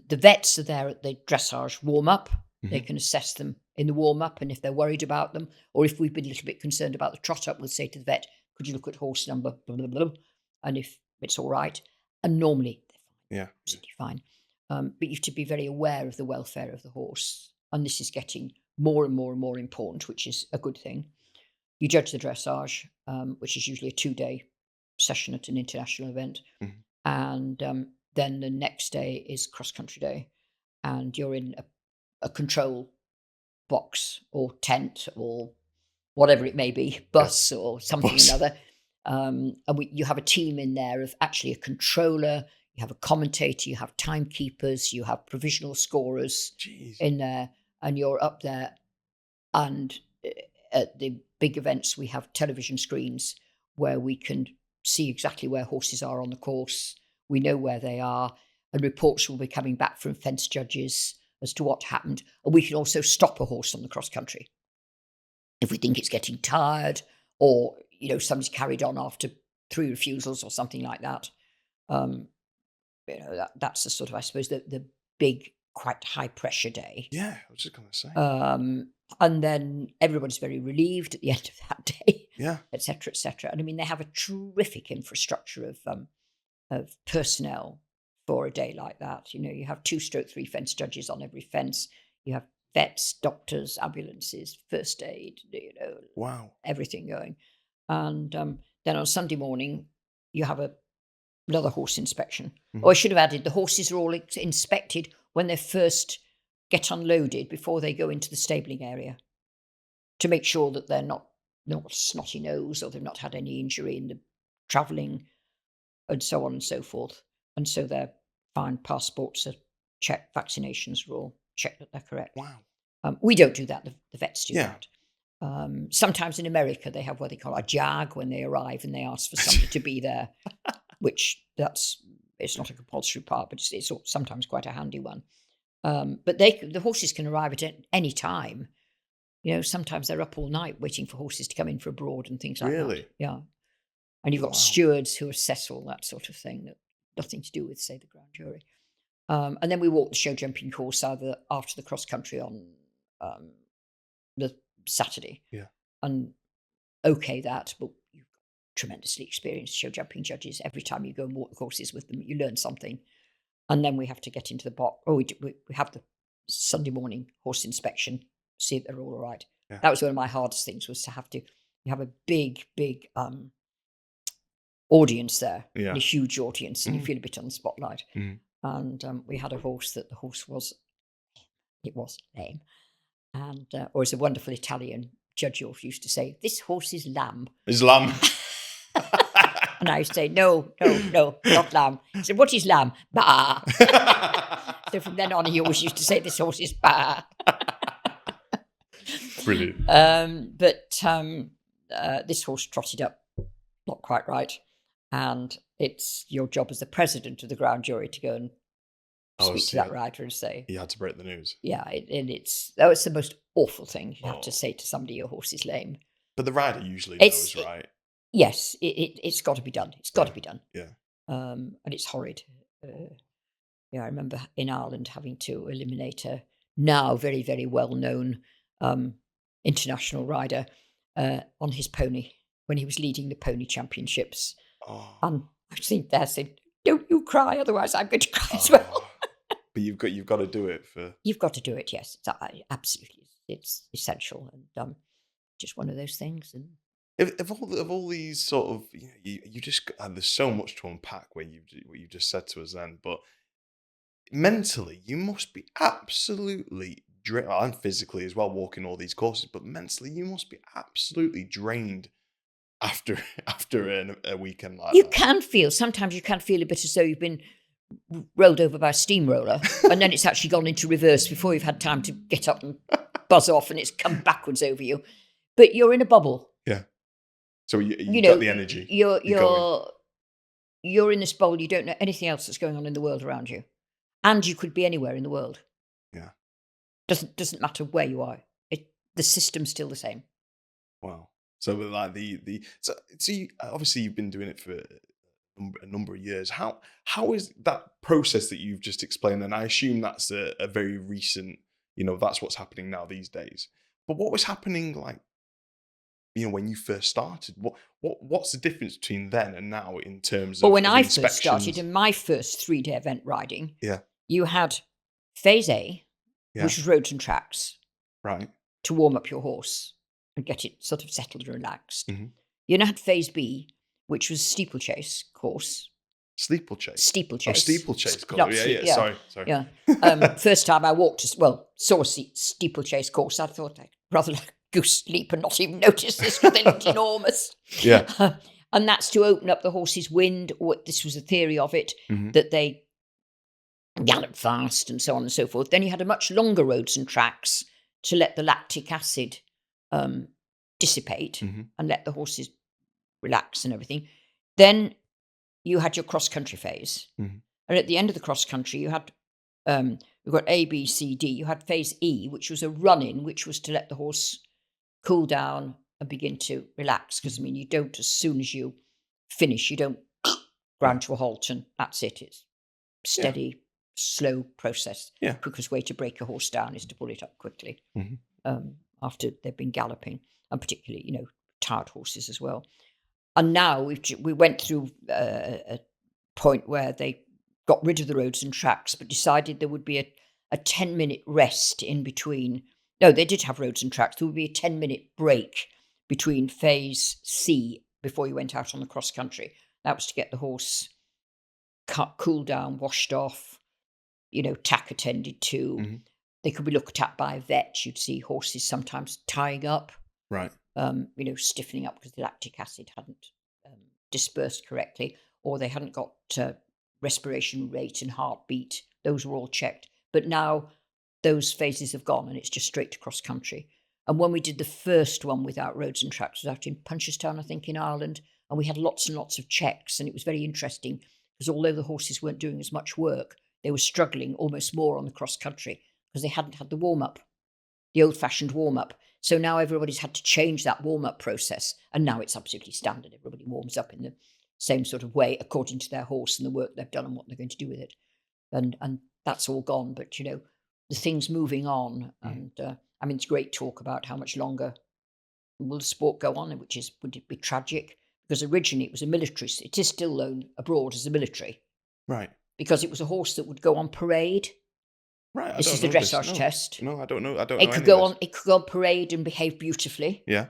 vets are there at the dressage warm up. They can assess them in the warm up, and if they're worried about them, or if we've been a little bit concerned about the trot up, we'll say to the vet, could you look at horse number blah blah blah, and if it's all right, and normally they're fine, absolutely fine. But you have to be very aware of the welfare of the horse, and this is getting more and more and more important, which is a good thing. You judge the dressage, which is usually a 2-day session at an international event, and then the next day is cross-country day, and you're in a control box or tent or whatever it may be, bus or something or another. And you have a team in there of actually a controller, you have a commentator, you have timekeepers, you have provisional scorers in there, and you're up there. And at the big events, we have television screens where we can see exactly where horses are on the course. We know where they are, and reports will be coming back from fence judges as to what happened. And we can also stop a horse on the cross country if we think it's getting tired, or somebody's carried on after 3 refusals or something like that. That's the sort of, I suppose, the big, quite high pressure day. Yeah, I was just going to say. And then everybody's very relieved at the end of that day. Yeah, etc. etc. And I mean, they have a terrific infrastructure of personnel for a day like that. You have 2/3 fence judges on every fence. You have vets, doctors, ambulances, first aid. Wow, everything going. And then on Sunday morning, you have another horse inspection. Or I should have added, the horses are all inspected when they first get unloaded before they go into the stabling area, to make sure that they're not snotty nose, or they've not had any injury in the travelling, and so on and so forth. And so they're fine, passports are checked, vaccinations are all checked that they're correct. Wow. We don't do that, the vets do Yeah. that. Sometimes in America, they have what they call a jag when they arrive, and they ask for somebody to be there, which it's not a compulsory part, but it's sometimes quite a handy one. But the horses can arrive at any time. Sometimes they're up all night waiting for horses to come in for a broad and things like that. Really? Yeah. And you've got stewards who assess all that sort of thing, that nothing to do with, say, the grand jury. And then we walk the show jumping course either after the cross country on the Saturday. Yeah. And that, but you've got tremendously experienced show jumping judges. Every time you go and walk the courses with them, you learn something. And then we have to get into the box. We have the Sunday morning horse inspection, see if they're all right. Yeah. That was one of my hardest things, was to you have a big audience there, Yeah. a huge audience, and you feel a bit on the spotlight. Mm. And we had a horse that the horse was lame. And or as a wonderful Italian judge used to say, this horse is lamb. It's lamb. And I used to say, no, not lamb. He said, what is lamb? Bah. So from then on, he always used to say, this horse is bah. Brilliant. But this horse trotted up not quite right. And it's your job as the president of the ground jury to go and Oh, speak to so that rider and say, you had to break the news. yeah, it's the most awful thing you have to Oh. say to somebody your horse is lame. But the rider usually It's knows, right? yes, it's got to be done. It's got to Yeah. be done. Yeah. And it's horrid. Yeah, I remember in Ireland having to eliminate a now very, very well-known international rider on his pony when he was leading the pony championships. Oh. And I was sitting there saying, "Don't you cry, otherwise I'm going to cry as well." Oh. But you've got to do it for. You've got to do it, yes. Absolutely, it's essential, and just one of those things. And Of all these sort of, you just there's so much to unpack what you just said to us then, but mentally you must be absolutely drained, and physically as well, walking all these courses, but mentally you must be absolutely drained after a weekend like you that. can feel sometimes you can feel a bit as though you've been rolled over by a steamroller, and then it's actually gone into reverse before you've had time to get up and buzz off, and it's come backwards over you. But you're in a bubble. Yeah. So you You got know, the energy. you're in this bubble. You don't know anything else that's going on in the world around you, and you could be anywhere in the world. Yeah. Doesn't matter where you are. The system's still the same. Wow. So like so obviously you've been doing it for a number of years. How is that process that you've just explained? And I assume that's a very recent, that's what's happening now these days. But what was happening like, when you first started? What's the difference between then and now in terms of Well, when of I first started inspections? in my first 3-day event riding, Yeah. you had phase A, Yeah. which was roads and tracks, Right. to warm up your horse and get it sort of settled and relaxed. Mhm. You now had phase B, which was steeplechase course. Steeplechase. Steeplechase. Oh, steeplechase. Cool. Not Yeah. Sorry. Yeah. First time I saw a steeplechase course, I thought I'd rather like a goose leap and not even notice this because they looked enormous. Yeah. And that's to open up the horse's wind. Or this was a theory of it, Mhm. that they gallop fast and so on and so forth. Then you had a much longer roads and tracks to let the lactic acid dissipate Mhm. and let the horses relax and everything. Then you had your cross-country phase. Mhm. And at the end of the cross-country, you had, we've got A, B, C, D. You had phase E, which was a run-in, which was to let the horse cool down and begin to relax. Because, you don't, as soon as you finish, you don't grind to a halt and that's it. It's steady, slow process. Yeah. Quickest way to break a horse down is to pull it up quickly Mhm. after they've been galloping, and particularly, tired horses as well. And now we went through a point where they got rid of the roads and tracks, but decided there would be a 10-minute rest in between. No, they did have roads and tracks. There would be a 10-minute break between phase C before you went out on the cross country. That was to get the horse cooled down, washed off, tack attended to. Mhm. They could be looked at by a vet. You'd see horses sometimes tying up. Right. Stiffening up because the lactic acid hadn't dispersed correctly, or they hadn't got respiration rate and heartbeat. Those were all checked. But now those phases have gone and it's just straight to cross country. And when we did the first one without roads and tracks, it was out in Punchestown, I think, in Ireland, and we had lots and lots of checks, and it was very interesting because although the horses weren't doing as much work, they were struggling almost more on the cross country because they hadn't had the warm-up, the old-fashioned warm-up. So now everybody's had to change that warm-up process, and now it's absolutely standard. Everybody warms up in the same sort of way according to their horse and the work they've done and what they're going to do with it. And that's all gone. But, the thing's moving on. And, it's great talk about how much longer will the sport go on, would it be tragic? Because originally it was a military. It is still known abroad as a military. Right. Because it was a horse that would go on parade. Right. This is the dressage test. No, I don't know. I don't It know. could go on. It could go on parade and behave beautifully. Yeah.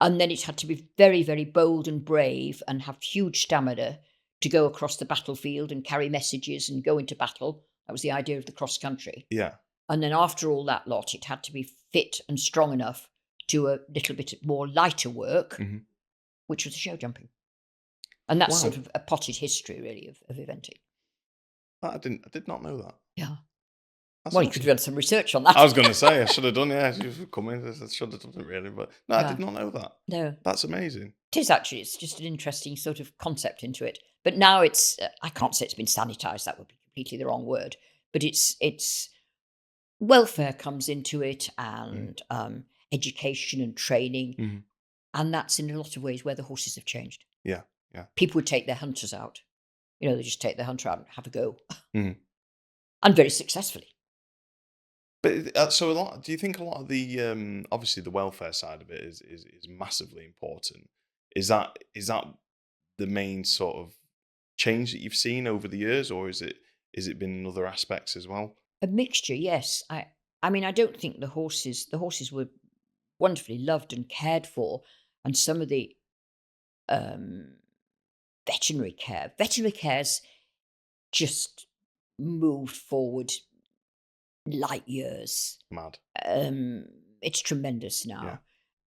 And then it had to be very, very bold and brave and have huge stamina to go across the battlefield and carry messages and go into battle. That was the idea of the cross country. Yeah. And then after all that lot, it had to be fit and strong enough to a little bit more lighter work, which was the show jumping. And that's sort of a potted history, really, of eventing. I did not know that. Yeah. That's Well, awesome. you could have done some research on that. I was going to say, I should have done, yeah. You've come in, I should have done it really. But no, I did not know that. No. That's amazing. It is actually. It's just an interesting sort of concept into it. But now it's, I can't say it's been sanitised. That would be completely the wrong word. but it's welfare comes into it, and education and training, Mhm. and that's in a lot of ways where the horses have changed. Yeah. Yeah. People would take their hunters out. They just take their hunter out and have a go, Mhm. and very successfully. But so a lot. Do you think a lot of the obviously the welfare side of it is massively important? Is that the main sort of change that you've seen over the years, or is it been in other aspects as well? A mixture, yes. I mean, I don't think the horses were wonderfully loved and cared for, and some of the um, veterinary care's just moved forward light years. Mad. It's tremendous Yeah.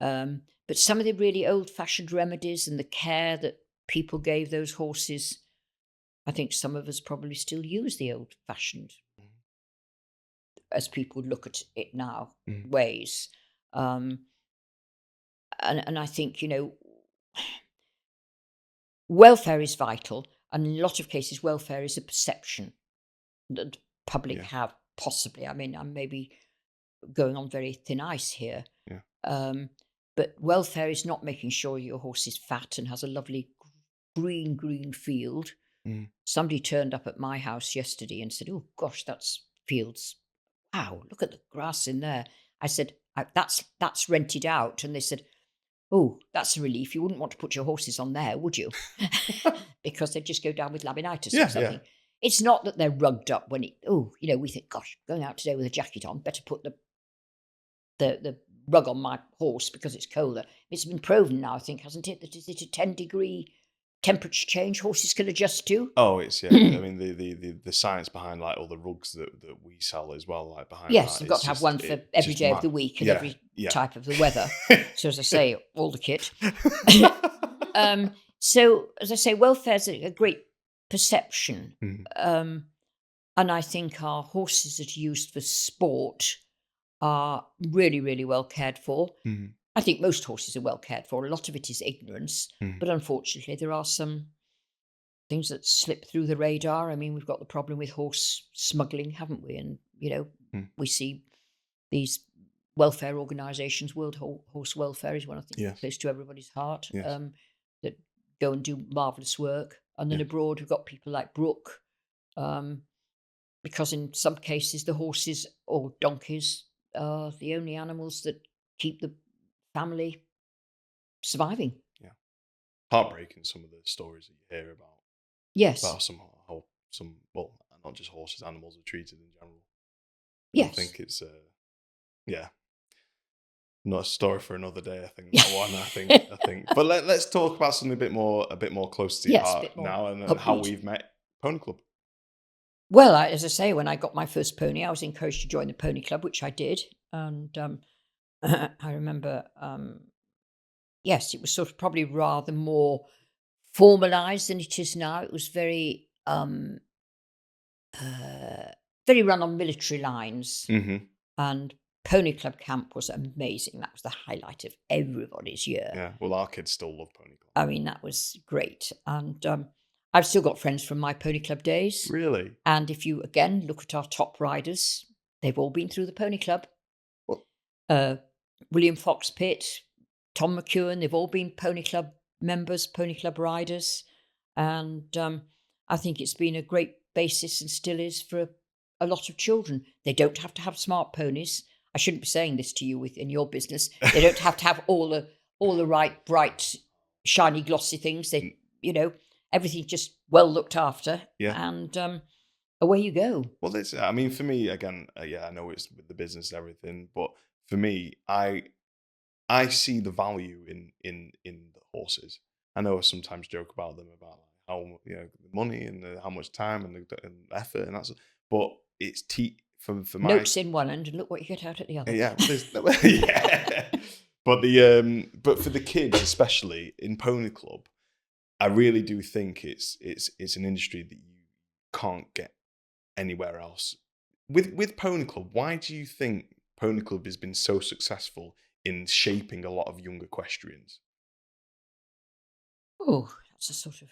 now. But some of the really old-fashioned remedies and the care that people gave those horses, I think some of us probably still use the old-fashioned, Mhm. as people look at it now, Mhm. ways. Um, and I think, welfare is vital, and in a lot of cases, welfare is a perception that the public Yeah. have, possibly. I mean, I'm maybe going on very thin ice here. Yeah. Um, but welfare is not making sure your horse is fat and has a lovely green field. Mhm. Somebody turned up at my house yesterday and said, "Oh gosh, that's fields. Wow, look at the grass in there." I said, "That's rented out," and they said, "Oh, that's a relief. You wouldn't want to put your horses on there, would you?" Because they'd just go down with laminitis or Yeah. Yeah. something. It's not that they're rugged up when we think, "Gosh, going out today with a jacket on, better put the rug on my horse because it's colder." It's been proven now, I think, hasn't it, that is it a 10-degree temperature change horses can adjust to? Oh, it's yeah. I mean, the science behind like all the rugs that we sell as well, like behind Yes, that, you've got it's to have just one for it's every just day of mad. the week and Yeah. every Yeah. type of the weather. So, as I say, all the kit. So, as I say, welfare's a great perception. Mhm. Um, and I think our horses that are used for sport are really, really well cared for. Mhm. I think most horses are well cared for. A lot of it is ignorance, Mhm. but unfortunately, there are some things that slip through the radar. I mean, we've got the problem with horse smuggling, haven't we? And, Mhm. we see these welfare organisations. World Horse Welfare is one, I think, Yes. close to everybody's heart, Yes. that go and do marvellous work. And then Yeah. abroad, we've got people like Brooke, um, because in some cases, the horses or donkeys are the only animals that keep the family surviving. Yeah. Heartbreaking some of the stories that you hear Yes, about some well, not just horses, animals are treated in general. And I yes. think it's yeah, not a story for another day. I think that one. I think. But let's talk about something a bit more close to your Yes, a heart bit more now, and how upbeat. we've met Pony Club. Well, as I say, when I got my first pony, I was encouraged to join the pony club, which I did. And I remember, yes, it was sort of probably rather more formalized than it is now. It was uh, very run on military lines. Hmm. And pony club camp was amazing. That was the highlight of everybody's year. Yeah. Well, our kids still love Pony Club. I mean, that was great. And I've still got friends from my pony club days. Really? And if you, again, look at our top riders, they've all been through the pony club. Well, Uh, William Fox Pitt, Tom McEwen, they've all been pony club members, pony club riders. And I think it's been a great basis and still is for a lot of children. They don't have to have smart ponies. I shouldn't be saying this to you in your business. They don't have to have all the right, bright, shiny, glossy things. n- Everything just well looked after. yeah. And away you go. Well, it's. I mean, for me, again, yeah, I know it's with the business and everything, but for me, I see the value in the horses. I know I sometimes joke about them about like how the money and how much time and effort and that's. But it's for my Notes in one end and look what you get out at the other. yeah. Well, there's yeah. But for the kids especially in Pony Club, I really do think it's an industry that you can't get anywhere else. With Pony Club, why do you think Pony Club has been so successful in shaping a lot of young equestrians? Oh, that's a sort of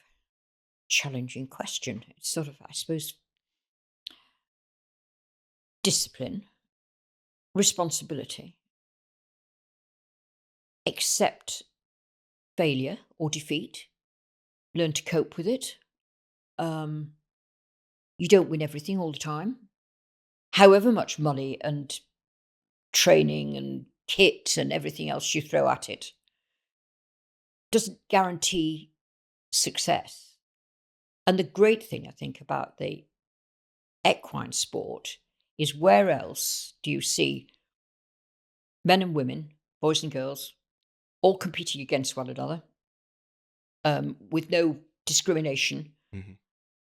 challenging question. It's sort of, I suppose, discipline, responsibility, accept failure or defeat, learn to cope with it. You don't win everything all the time. However much money and training and kit and everything else you throw at it doesn't guarantee success. And the great thing, I think, about the equine sport is where else do you see men and women, boys and girls, all competing against one another with no discrimination. Mm-hmm.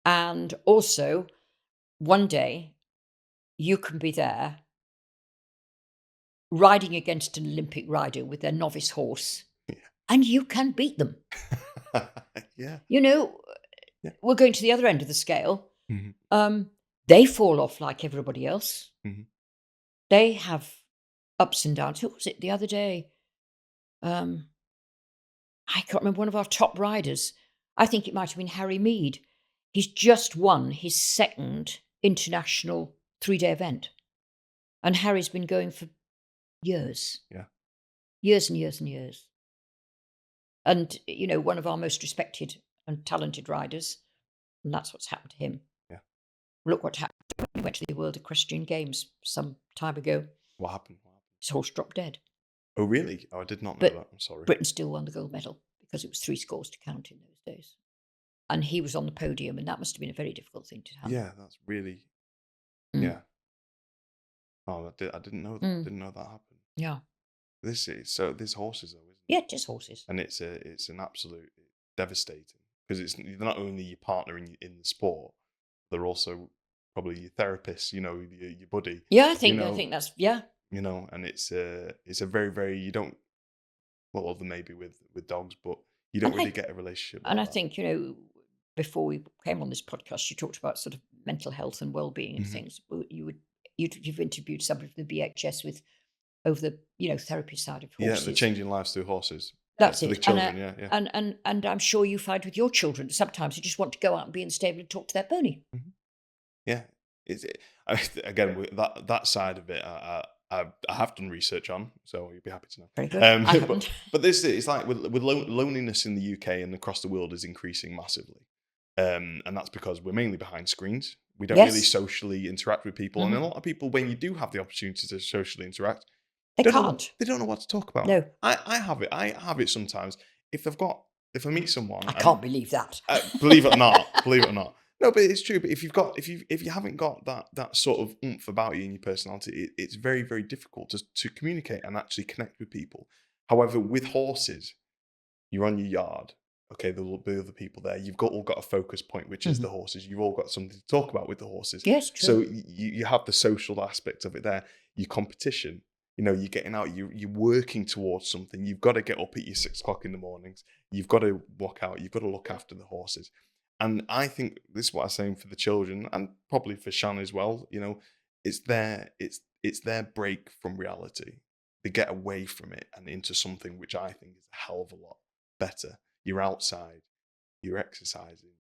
And also, one day, you can be there riding against an Olympic rider with their novice horse, and you can beat them. Yeah. You know, we're going to the other end of the scale. Mm-hmm. They fall off like everybody else. Mm-hmm. They have ups and downs. Who was it the other day? I can't remember, one of our top riders. I think it might have been Harry Mead. He's just won his second international 3-day event. And Harry's been going for years. Yeah. Years and years and years. And, one of our most respected and talented riders. And that's what's happened to him. Yeah. Look what happened when he went to the World Equestrian Games some time ago. What happened? His horse dropped dead. Oh, really? Oh, I did not know that. I'm sorry. Britain still won the gold medal because it was 3 scores to count in those days. And he was on the podium, and that must have been a very difficult thing to have. Yeah, that's really... Yeah. Oh, I didn't know that. Didn't know that happened. Yeah. This horses, though, isn't it? Yeah, just horses. And it's an absolute devastating, because they're not only your partner in the sport, they're also probably your therapist, your buddy. Yeah, I think that's, yeah. And it's a very, very, you don't, well, other maybe with dogs, but you don't really get a relationship. And I think, before we came on this podcast, you talked about sort of mental health and well-being and things. You've interviewed somebody from the BHS with over the therapy side of horses. Yeah, the changing lives through horses. That's it. For the children, yeah. And I'm sure you find with your children sometimes you just want to go out and be in the stable and talk to their pony. Mm-hmm. Yeah, again, with that side of it, I have done research on, so you'd be happy to know. Very good. But this it's like with loneliness in the UK and across the world is increasing massively, and that's because we're mainly behind screens. We don't really socially interact with people, and a lot of people, when you do have the opportunity to socially interact, they can't. They don't know what to talk about. No, I have it. I have it sometimes. If I meet someone, I can't believe that. Believe it or not. No, but it's true. But if you haven't got that sort of oomph about you in your personality, it's very, very difficult to communicate and actually connect with people. However, with horses, you're on your yard. Okay, there will be other people there. You've all got a focus point, which is the horses. You've all got something to talk about with the horses. Yes, true. So you have the social aspect of it there. Your competition. You're getting out. You're working towards something. You've got to get up at your 6 o'clock in the mornings. You've got to walk out. You've got to look after the horses. And I think this is what I'm saying for the children, and probably for Shan as well. It's their break from reality. They get away from it and into something which I think is a hell of a lot better. You're outside, you're exercising,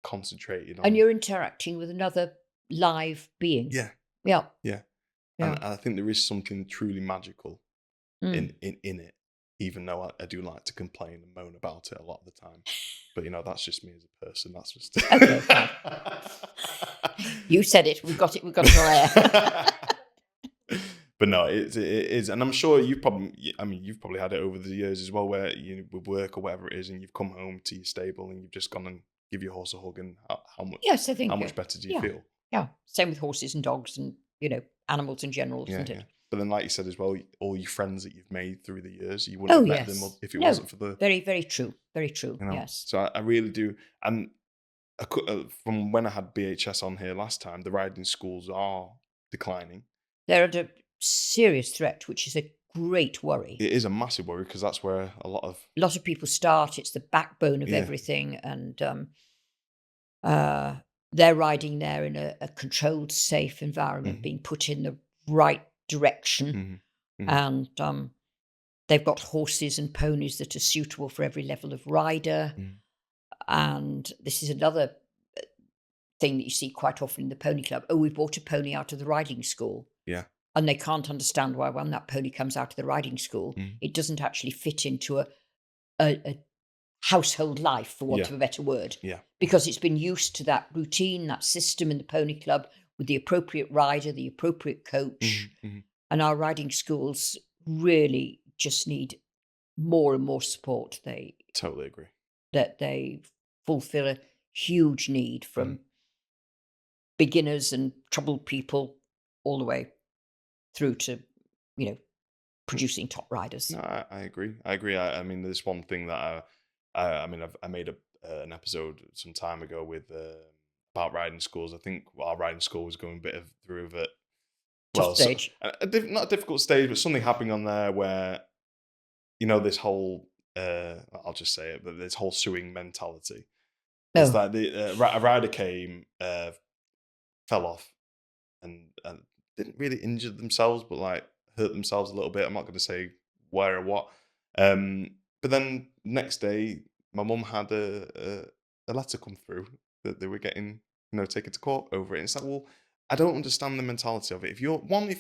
concentrating on, and you're interacting with another live being. Yeah. And I think there is something truly magical in it. Even though I do like to complain and moan about it a lot of the time. But, that's just me as a person. That's just... Okay, fine. You said it. We've got it on air. But no, it is. And I'm sure you've probably had it over the years as well, where with work or whatever it is, and you've come home to your stable and you've just gone and give your horse a hug, and how much, I think, how much better do you feel? Yeah. Same with horses and dogs and, animals in general, isn't it? But then, like you said as well, all your friends that you've made through the years, you wouldn't have met them if it wasn't for the... Very, very true. Very true, yes. So I really do. And from when I had BHS on here last time, the riding schools are declining. They're under serious threat, which is a great worry. It is a massive worry, because that's where a lot of people start. It's the backbone of everything. And they're riding there in a controlled, safe environment, being put in the right direction, and they've got horses and ponies that are suitable for every level of rider. And this is another thing that you see quite often in the pony club. Oh, we bought a pony out of the riding school. Yeah. And they can't understand why when that pony comes out of the riding school, it doesn't actually fit into a household life, for want of a better word. Yeah. Because it's been used to that routine, that system in the pony club with the appropriate rider, the appropriate coach. And our riding schools really just need more and more support. They Totally agree. That they fulfill a huge need from beginners and troubled people all the way through to, producing top riders. No, I agree. I mean, there's one thing that I made an episode some time ago with about riding schools. I think our riding school was going through a bit Tough stage. not a difficult stage, but something happening on there where this whole I'll just say it, but this whole suing mentality. It's like a rider came, fell off, and didn't really injure themselves, but like hurt themselves a little bit. I'm not going to say where or what. But then next day, my mum had a letter come through that they were getting, taken to court over it. And it's like, well, I don't understand the mentality of it. If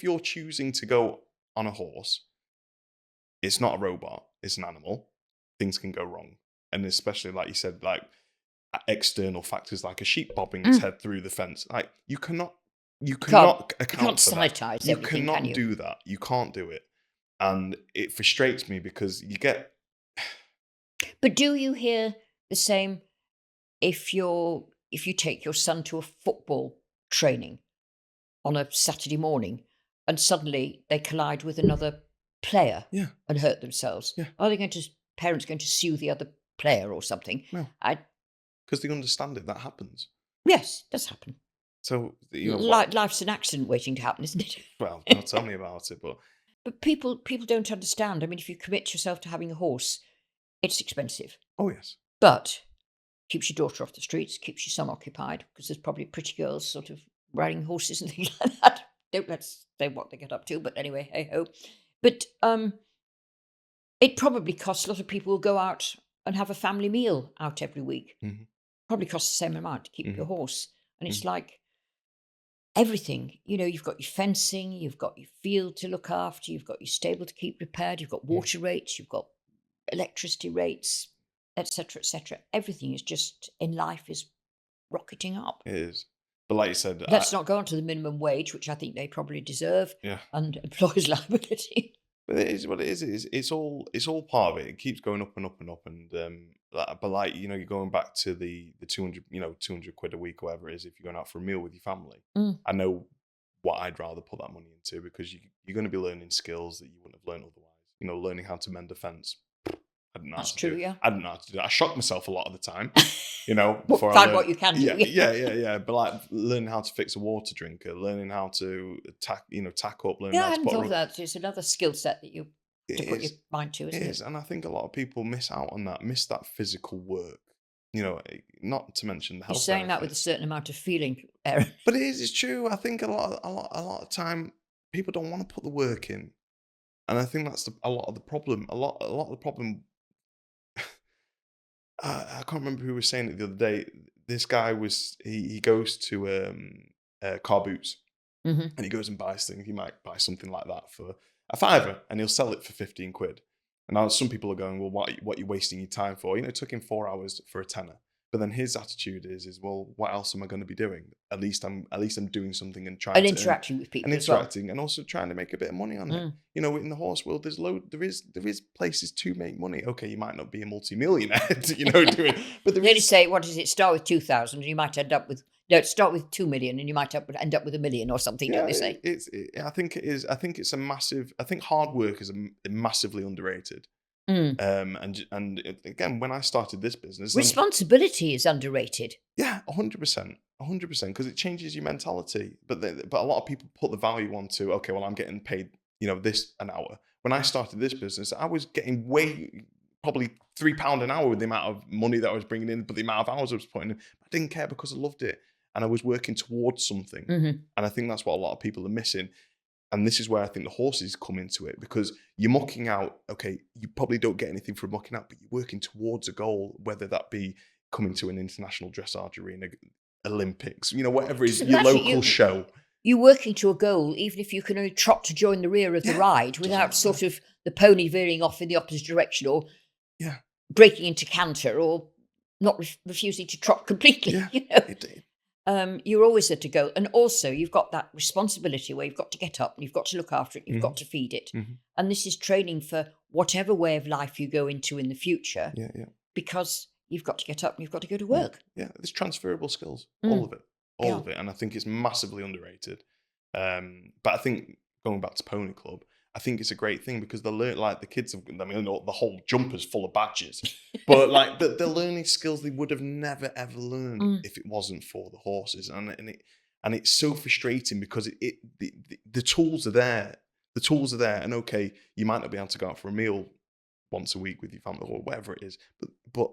you're choosing to go on a horse, it's not a robot, it's an animal. Things can go wrong. And especially, like you said, like external factors like a sheep bobbing its head through the fence. Like you cannot account for that. You cannot do that. You can't do it. And it frustrates me because you get. But do you hear the same if you take your son to a football training on a Saturday morning and suddenly they collide with another player and hurt themselves? Yeah. Are parents going to sue the other player or something? No. Because they understand it. That happens. Yes, it does happen. So life's an accident waiting to happen, isn't it? Well, don't tell me about it, but people don't understand. I mean, if you commit yourself to having a horse, it's expensive. Oh yes, but keeps your daughter off the streets, keeps your son occupied, because there's probably pretty girls sort of riding horses and things like that. Don't let's say what they get up to, but anyway, hey ho. But it probably costs a lot of people who go out and have a family meal out every week. Probably costs the same amount to keep your horse. And it's like everything, you've got your fencing, you've got your field to look after, you've got your stable to keep repaired, you've got water rates, you've got electricity rates, etc., etc. Everything is just in life is rocketing up. It is. But like you said, let's not go on to the minimum wage, which I think they probably deserve, and employers' liability. But it is what it is. It's all part of it. It keeps going up and up and up. And but like you're going back to the 200 200 quid a week or whatever it is if you're going out for a meal with your family. I know what I'd rather put that money into, because you're going to be learning skills that you wouldn't have learned otherwise. Learning how to mend a fence. I don't know. That's true. Yeah. I don't know how to do that. I shock myself a lot of the time. Find what you can do. Yeah. But like learning how to fix a water drinker, learning how to tack up, learning how to I hadn't thought of that. It's another skill set that you put your mind to, isn't it? It is, and I think a lot of people miss out on that, miss that physical work. Not to mention the health. You're saying that with a certain amount of feeling, Aaron. But it's true. I think a lot of time people don't want to put the work in, and I think that's a lot of the problem. A lot of the problem. I can't remember who was saying it the other day. This guy he goes to car boots, and he goes and buys things. He might buy something like that for a £5, and he'll sell it for 15 quid. And now some people are going, well, what are you wasting your time for? It took him 4 hours for a tenner. But then his attitude is, well, what else am I going to be doing? At least I'm doing something and trying to interacting with people, and also trying to make a bit of money on it. In the horse world, there is places to make money. Okay, you might not be a multi-millionaire, doing, but they say, what does it start with 2,000, and you might end up with start with 2 million, and you might end up with 1 million or something. Don't they say? I think it is. I think it's a massive. I think hard work is massively underrated. And again, when I started this business, responsibility is underrated. Yeah, 100%, because it changes your mentality. But a lot of people put the value onto, okay, well, I'm getting paid, this an hour. When I started this business, I was getting probably £3 an hour with the amount of money that I was bringing in, but the amount of hours I was putting in, I didn't care because I loved it, and I was working towards something. And I think that's what a lot of people are missing. And this is where I think the horses come into it, because you're mucking out. Okay, you probably don't get anything from mucking out, but you're working towards a goal, whether that be coming to an international dressage arena, Olympics, whatever it is, Doesn't your matter. local show. You're working to a goal, even if you can only trot to join the rear of the Yeah, ride doesn't without matter. sort of the pony veering off in the opposite direction or Yeah, breaking into canter or not refusing to trot completely. yeah. You're always at a go. And also, you've got that responsibility where you've got to get up and you've got to look after it, you've got to feed it. And this is training for whatever way of life you go into in the future, Yeah. because you've got to get up and you've got to go to work. Yeah, there's transferable skills, Mm. all of it, and I think it's massively underrated. But I think going back to Pony Club, I think it's a great thing because they learn, like the kids have, the whole jumper's full of badges, but like they're learning skills they would have never ever learned if it wasn't for the horses, and it's so frustrating because the tools are there, and okay, you might not be able to go out for a meal once a week with your family or whatever it is, but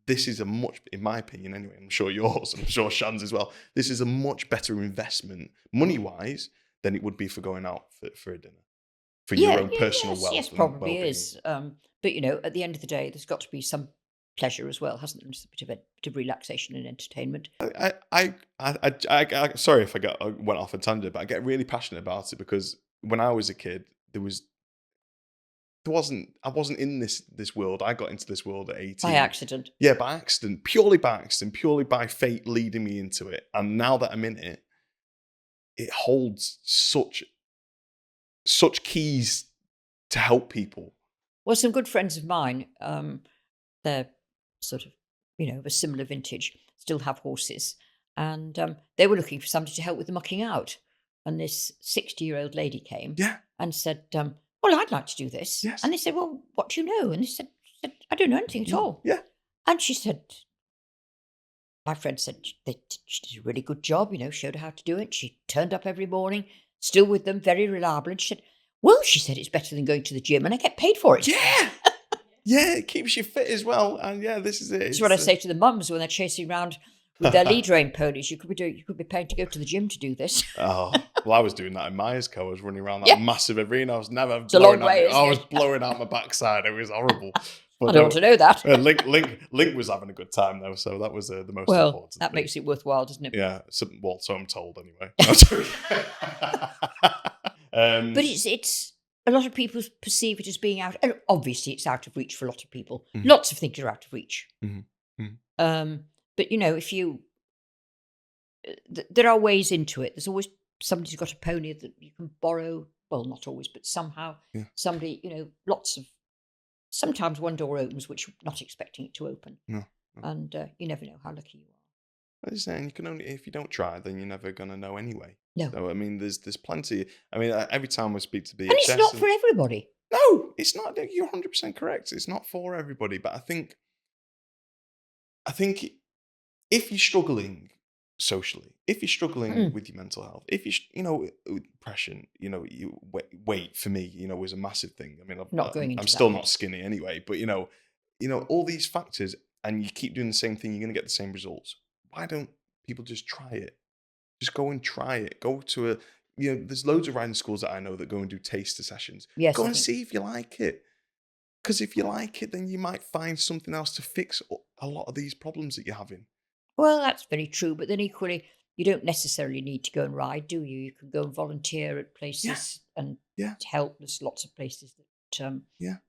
this is a much, in my opinion anyway, I'm sure yours, I'm sure Shan's as well, this is a much better investment money-wise than it would be for going out for a dinner, for your own personal wealth. Yes, and probably well-being. is. But at the end of the day, there's got to be some pleasure as well, hasn't there? Just a bit of relaxation and entertainment. I sorry if I went off a tangent, but I get really passionate about it because when I was a kid, I wasn't in this world. I got into this world at 18. By accident. Yeah, by accident, purely by fate leading me into it. And now that I'm in it, it holds such keys to help people. Well, some good friends of mine, they're sort of, of a similar vintage, still have horses. And they were looking for somebody to help with the mucking out. And this 60-year-old lady came and said, well, I'd like to do this. Yes. And they said, well, what do you know? And they said, I don't know anything at all. Yeah. And she said, my friend said she did a really good job, showed her how to do it. She turned up every morning, still with them, very reliable. And she said, well, she said, it's better than going to the gym and I get paid for it. Yeah. Yeah, it keeps you fit as well. And yeah, this is it. That's what I say to the mums when they're chasing around with their lead rein ponies. You could be paying to go to the gym to do this. Oh, well, I was doing that in Myers Co. I was running around that massive arena. I was never it's a long way, I was blowing out my backside. It was horrible. But I don't want to know that. Link was having a good time though, so that was the most important. That makes it worthwhile, doesn't it? Yeah. So I'm told anyway. But it's a lot of people perceive it as being out, and obviously it's out of reach for a lot of people. Lots of things are out of reach. But if you, there are ways into it. There's always somebody's got a pony that you can borrow. Well, not always, but somehow somebody, sometimes one door opens which you're not expecting it to open. No. And you never know how lucky you are. I'm just saying, you can only, if you don't try, then you're never going to know anyway. No. So, I mean, there's plenty. I mean, every time I speak to BHS... And it's not for everybody. No, it's not. You're 100% correct. It's not for everybody. But I think if you're struggling socially, if you're struggling with your mental health, if with depression, you weight for me, was a massive thing. I mean, I'm still not skinny anyway, but all these factors, and you keep doing the same thing, you're going to get the same results. Why don't people just try it? Just go and try it. Go to there's loads of riding schools that I know that go and do taster sessions. Yes, go and see if you like it. Because if you like it, then you might find something else to fix a lot of these problems that you're having. Well, that's very true. But then equally, you don't necessarily need to go and ride, do you? You can go and volunteer at places and help. There's lots of places that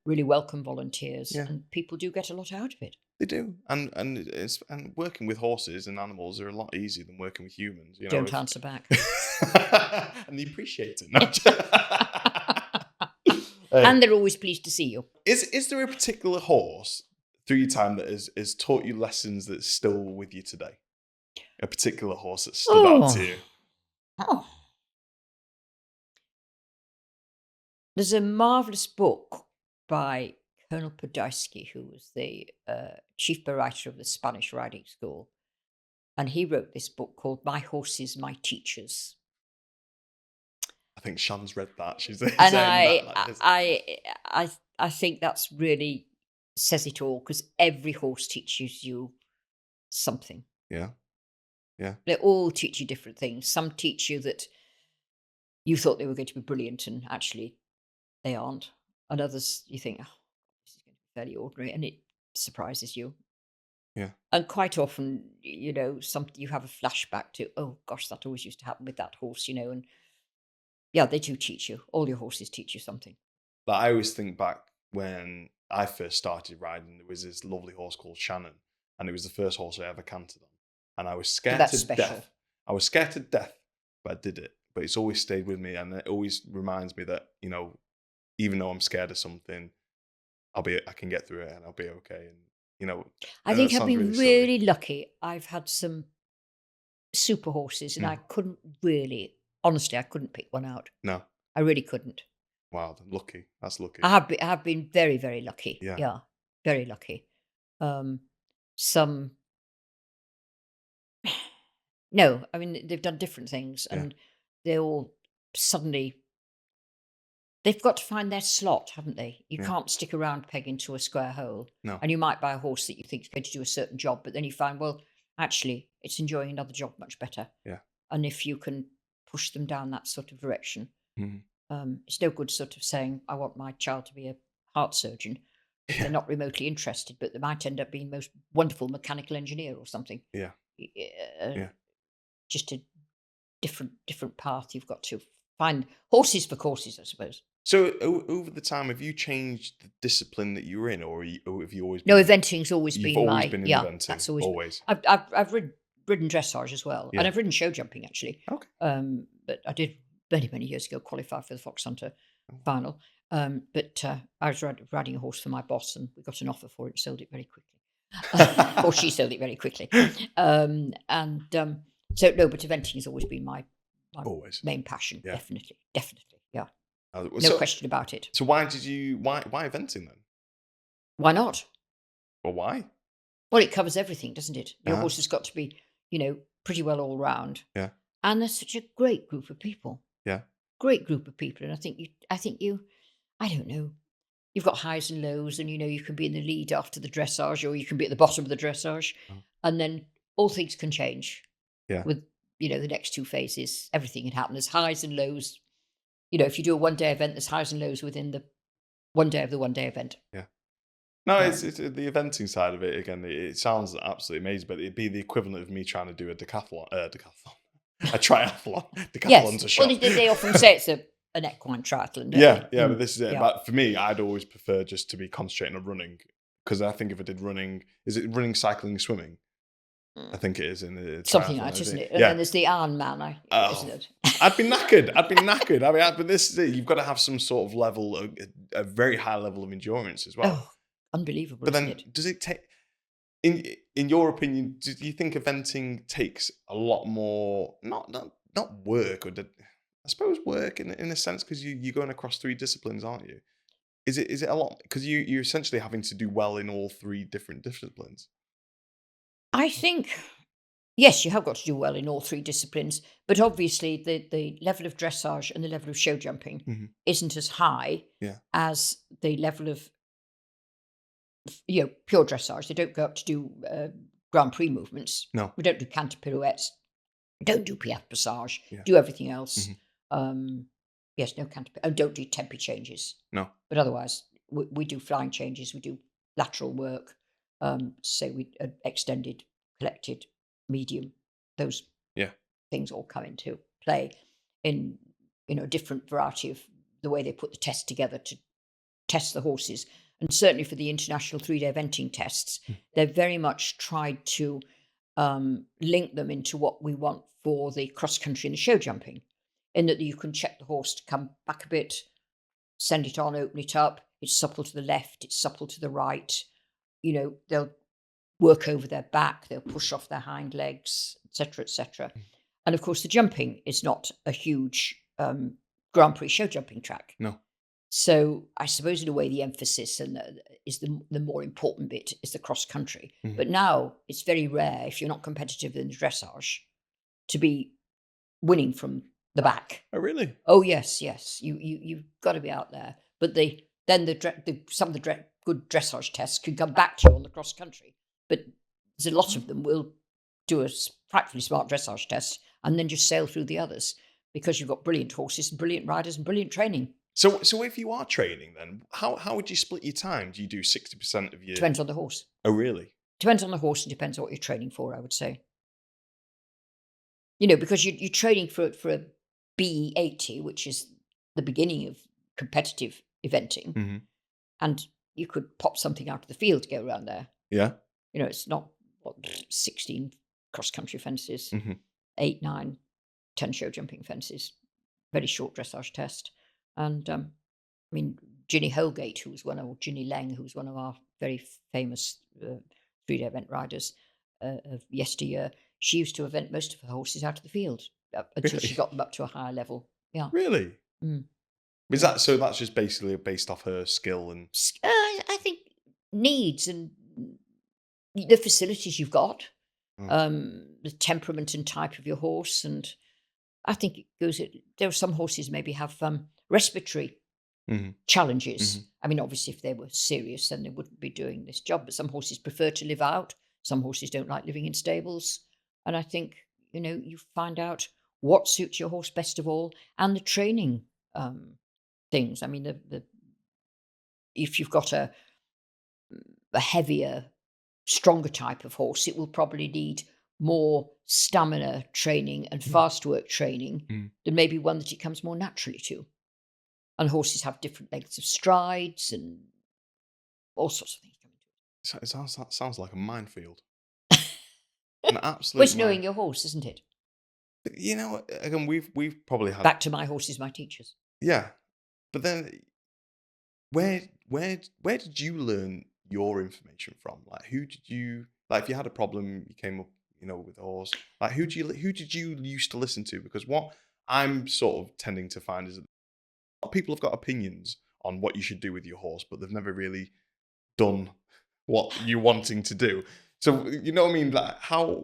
really welcome volunteers, and people do get a lot out of it. They do, and working with horses and animals are a lot easier than working with humans. Don't answer back. And they appreciate it. And they're always pleased to see you. Is there a particular horse through your time that has taught you lessons that's still with you today? A particular horse that stood out to you? Oh. There's a marvellous book by Colonel Podolsky, who was the chief writer of the Spanish riding school. And he wrote this book called My Horses, My Teachers. I think Shan's read that. She's and I think that's really says it all, because every horse teaches you something. Yeah. They all teach you different things. Some teach you that you thought they were going to be brilliant and actually they aren't. And others you think, this is going to be fairly ordinary, and it surprises you. Yeah. And quite often, you have a flashback to, oh gosh, that always used to happen with that horse, and yeah, they do teach you. All your horses teach you something. But I always think back when I first started riding, there was this lovely horse called Shannon, and it was the first horse I ever cantered on. And I was So scared that's to special. death. I was scared to death, but I did it. But it's always stayed with me, and it always reminds me that, even though I'm scared of something, I can get through it and I'll be okay. And, I and that think I've sounds been really silly. really lucky. I've had some super horses, and Mm. I couldn't really, honestly, I couldn't pick one out. No. I really couldn't. Wow. Lucky. That's lucky. I have been very, very lucky. Yeah. Yeah, very lucky. Um, some, no, I mean, they've done different things, Yeah. and they all suddenly, they've got to find their slot, haven't they? You Yeah. can't stick around peg into a square hole. No. And you might buy a horse that you think is going to do a certain job, but then you find, well, actually, it's enjoying another job much better. Yeah. And if you can push them down that sort of direction, Mhm. it's no good sort of saying, I want my child to be a heart surgeon if they're Yeah. not remotely interested, but they might end up being the most wonderful mechanical engineer or something. Yeah. Yeah. Just a different path. You've got to find horses for courses, I suppose. So over the time, have you changed the discipline that you were in, or have you always No, been? eventing's always You've been always my, been in yeah, eventing, that's always. always. I've ridden dressage as well, Yeah. and I've ridden show jumping actually. Okay. But I did many years ago qualify for the Fox Hunter final. But I was riding a horse for my boss, and we got an offer for it, sold it very quickly. Or she sold it very quickly. So no, but eventing has always been my Always. main passion. Yeah. Definitely, yeah, no So, question about it. so why eventing then? Why not? Well, why? Well, it covers everything, doesn't it? Your Uh-huh. horse has got to be, pretty well all round. Yeah. And there's such a great group of people. Yeah. Great group of people. And I think I don't know. You've got highs and lows, and you can be in the lead after the dressage, or you can be at the bottom of the dressage. Oh. And then all things can change. Yeah. With, the next two phases, everything can happen. There's highs and lows. If you do a one-day event, there's highs and lows within the one day of the one-day event. Yeah. No, it's the eventing side of it. Again, it sounds absolutely amazing, but it'd be the equivalent of me trying to do a triathlon, a triathlon. Decathlon's a shot. Well, they often say it's an equine triathlon. Don't Yeah, they? yeah, but this is it. Yeah. But for me, I'd always prefer just to be concentrating on running, because I think if I did running, is it running, cycling, swimming? I think it is in the Something triathlon, like that, isn't it? And Yeah. then there's the Ironman, isn't it? I'd be knackered. I mean, but this is it. You've got to have some sort of level, a very high level of endurance as well. Oh, unbelievable, But isn't then, it? does it take? In your opinion, do you think eventing takes a lot more? Not work, I suppose work in a sense, because you're going across three disciplines, aren't you? Is it a lot? Because you're essentially having to do well in all three different disciplines. I think, yes, you have got to do well in all three disciplines, but obviously the level of dressage and the level of show jumping Mhm. isn't as high Yeah. as the level of pure dressage. They don't go up to do Grand Prix movements. No. We don't do canter pirouettes. We don't do piaffe passage. Yeah. Do everything else. Mhm. Yes, no canter. Don't do tempi changes. No. But otherwise, we do flying changes. We do lateral work. So we extended, collected, medium. Those Yeah. things all come into play in a different variety of the way they put the test together to test the horses. And certainly for the international 3-day eventing tests, they've very much tried to link them into what we want for the cross country and the show jumping, in that you can check the horse to come back a bit, send it on, open it up. It's supple to the left, it's supple to the right. They'll work over their back, they'll push off their hind legs, etc., etc. And of course, the jumping is not a huge Grand Prix show jumping track. No. So I suppose in a way the emphasis is the more important bit is the cross country. Mhm. But now it's very rare, if you're not competitive in the dressage, to be winning from the back. Oh, really? Oh yes. You've got to be out there. But some of the good dressage tests can come back to you on the cross country. But there's a lot of them will do a frightfully smart dressage test and then just sail through the others, because you've got brilliant horses and brilliant riders and brilliant training. So if you are training, then how would you split your time? Do you do 60% of your? Depends on the horse. Oh, really? Depends on the horse and depends on what you're training for, I would say. You know, because you're training for a B80, which is the beginning of competitive eventing, Hmm. and you could pop something out of the field to go around there. Yeah. You know, it's not, what, 16 cross-country fences, Hmm. 8, 9, 10 show jumping fences, very short dressage test. And, I mean, Ginny Holgate, or Ginny Leng, who was one of our very famous 3-day event riders of yesteryear, she used to event most of her horses out of the field until she Really? got them up to a higher level. Yeah. Really? Mm, Is yeah. that so? That's just basically based off her skill and. I think needs and the facilities you've got, Mm. the temperament and type of your horse, and I think it goes. There are some horses maybe have respiratory Mhm. challenges. Mhm. I mean, obviously, if they were serious, then they wouldn't be doing this job. But some horses prefer to live out. Some horses don't like living in stables. And I think, you find out what suits your horse best of all, and the training things. I mean, if you've got a heavier, stronger type of horse, it will probably need more stamina training and Mm. fast work training Mm. than maybe one that it comes more naturally to. And horses have different lengths of strides and all sorts of things come It sounds like a minefield, into an it. Well, absolute it's knowing mine. your horse, isn't it? Again, we've probably had. Back to my horses, my teachers. Yeah, but then where did you learn your information from? Like, who did you like? If you had a problem, you came up, with a horse. Like, who did you used to listen to? Because what I'm sort of tending to find is that a lot of people have got opinions on what you should do with your horse, but they've never really done what you're wanting to do. So you know what I mean? Like,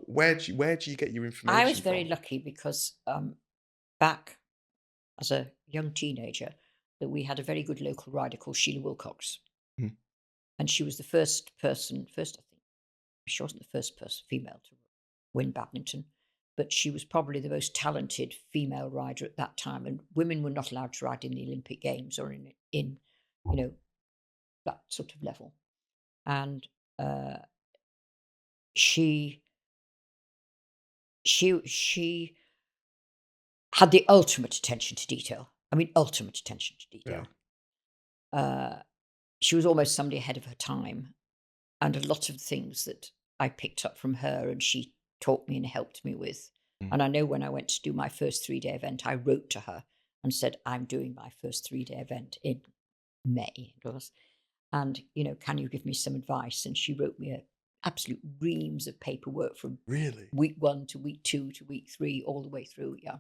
where do you get your I was information very from? lucky because back as a young teenager, that we had a very good local rider called Sheila Wilcox. Mhm. And she was the first, I think, she wasn't the first person, female, to win badminton, but she was probably the most talented female rider at that time. And women were not allowed to ride in the Olympic Games or in that sort of level. And uh, she she had the ultimate attention to detail. I mean, ultimate attention to Yeah. detail. Uh, she was almost somebody ahead of her time, and a lot of the things that I picked up from her and she taught me and helped me with. Mm. And I know when I went to do my first 3-day event, I wrote to her and said, I'm doing my first 3-day event in May, it was. And, can you give me some advice? And she wrote me a absolute reams of paperwork from Really? week 1 to week 2 to week 3, all the way through. Yeah.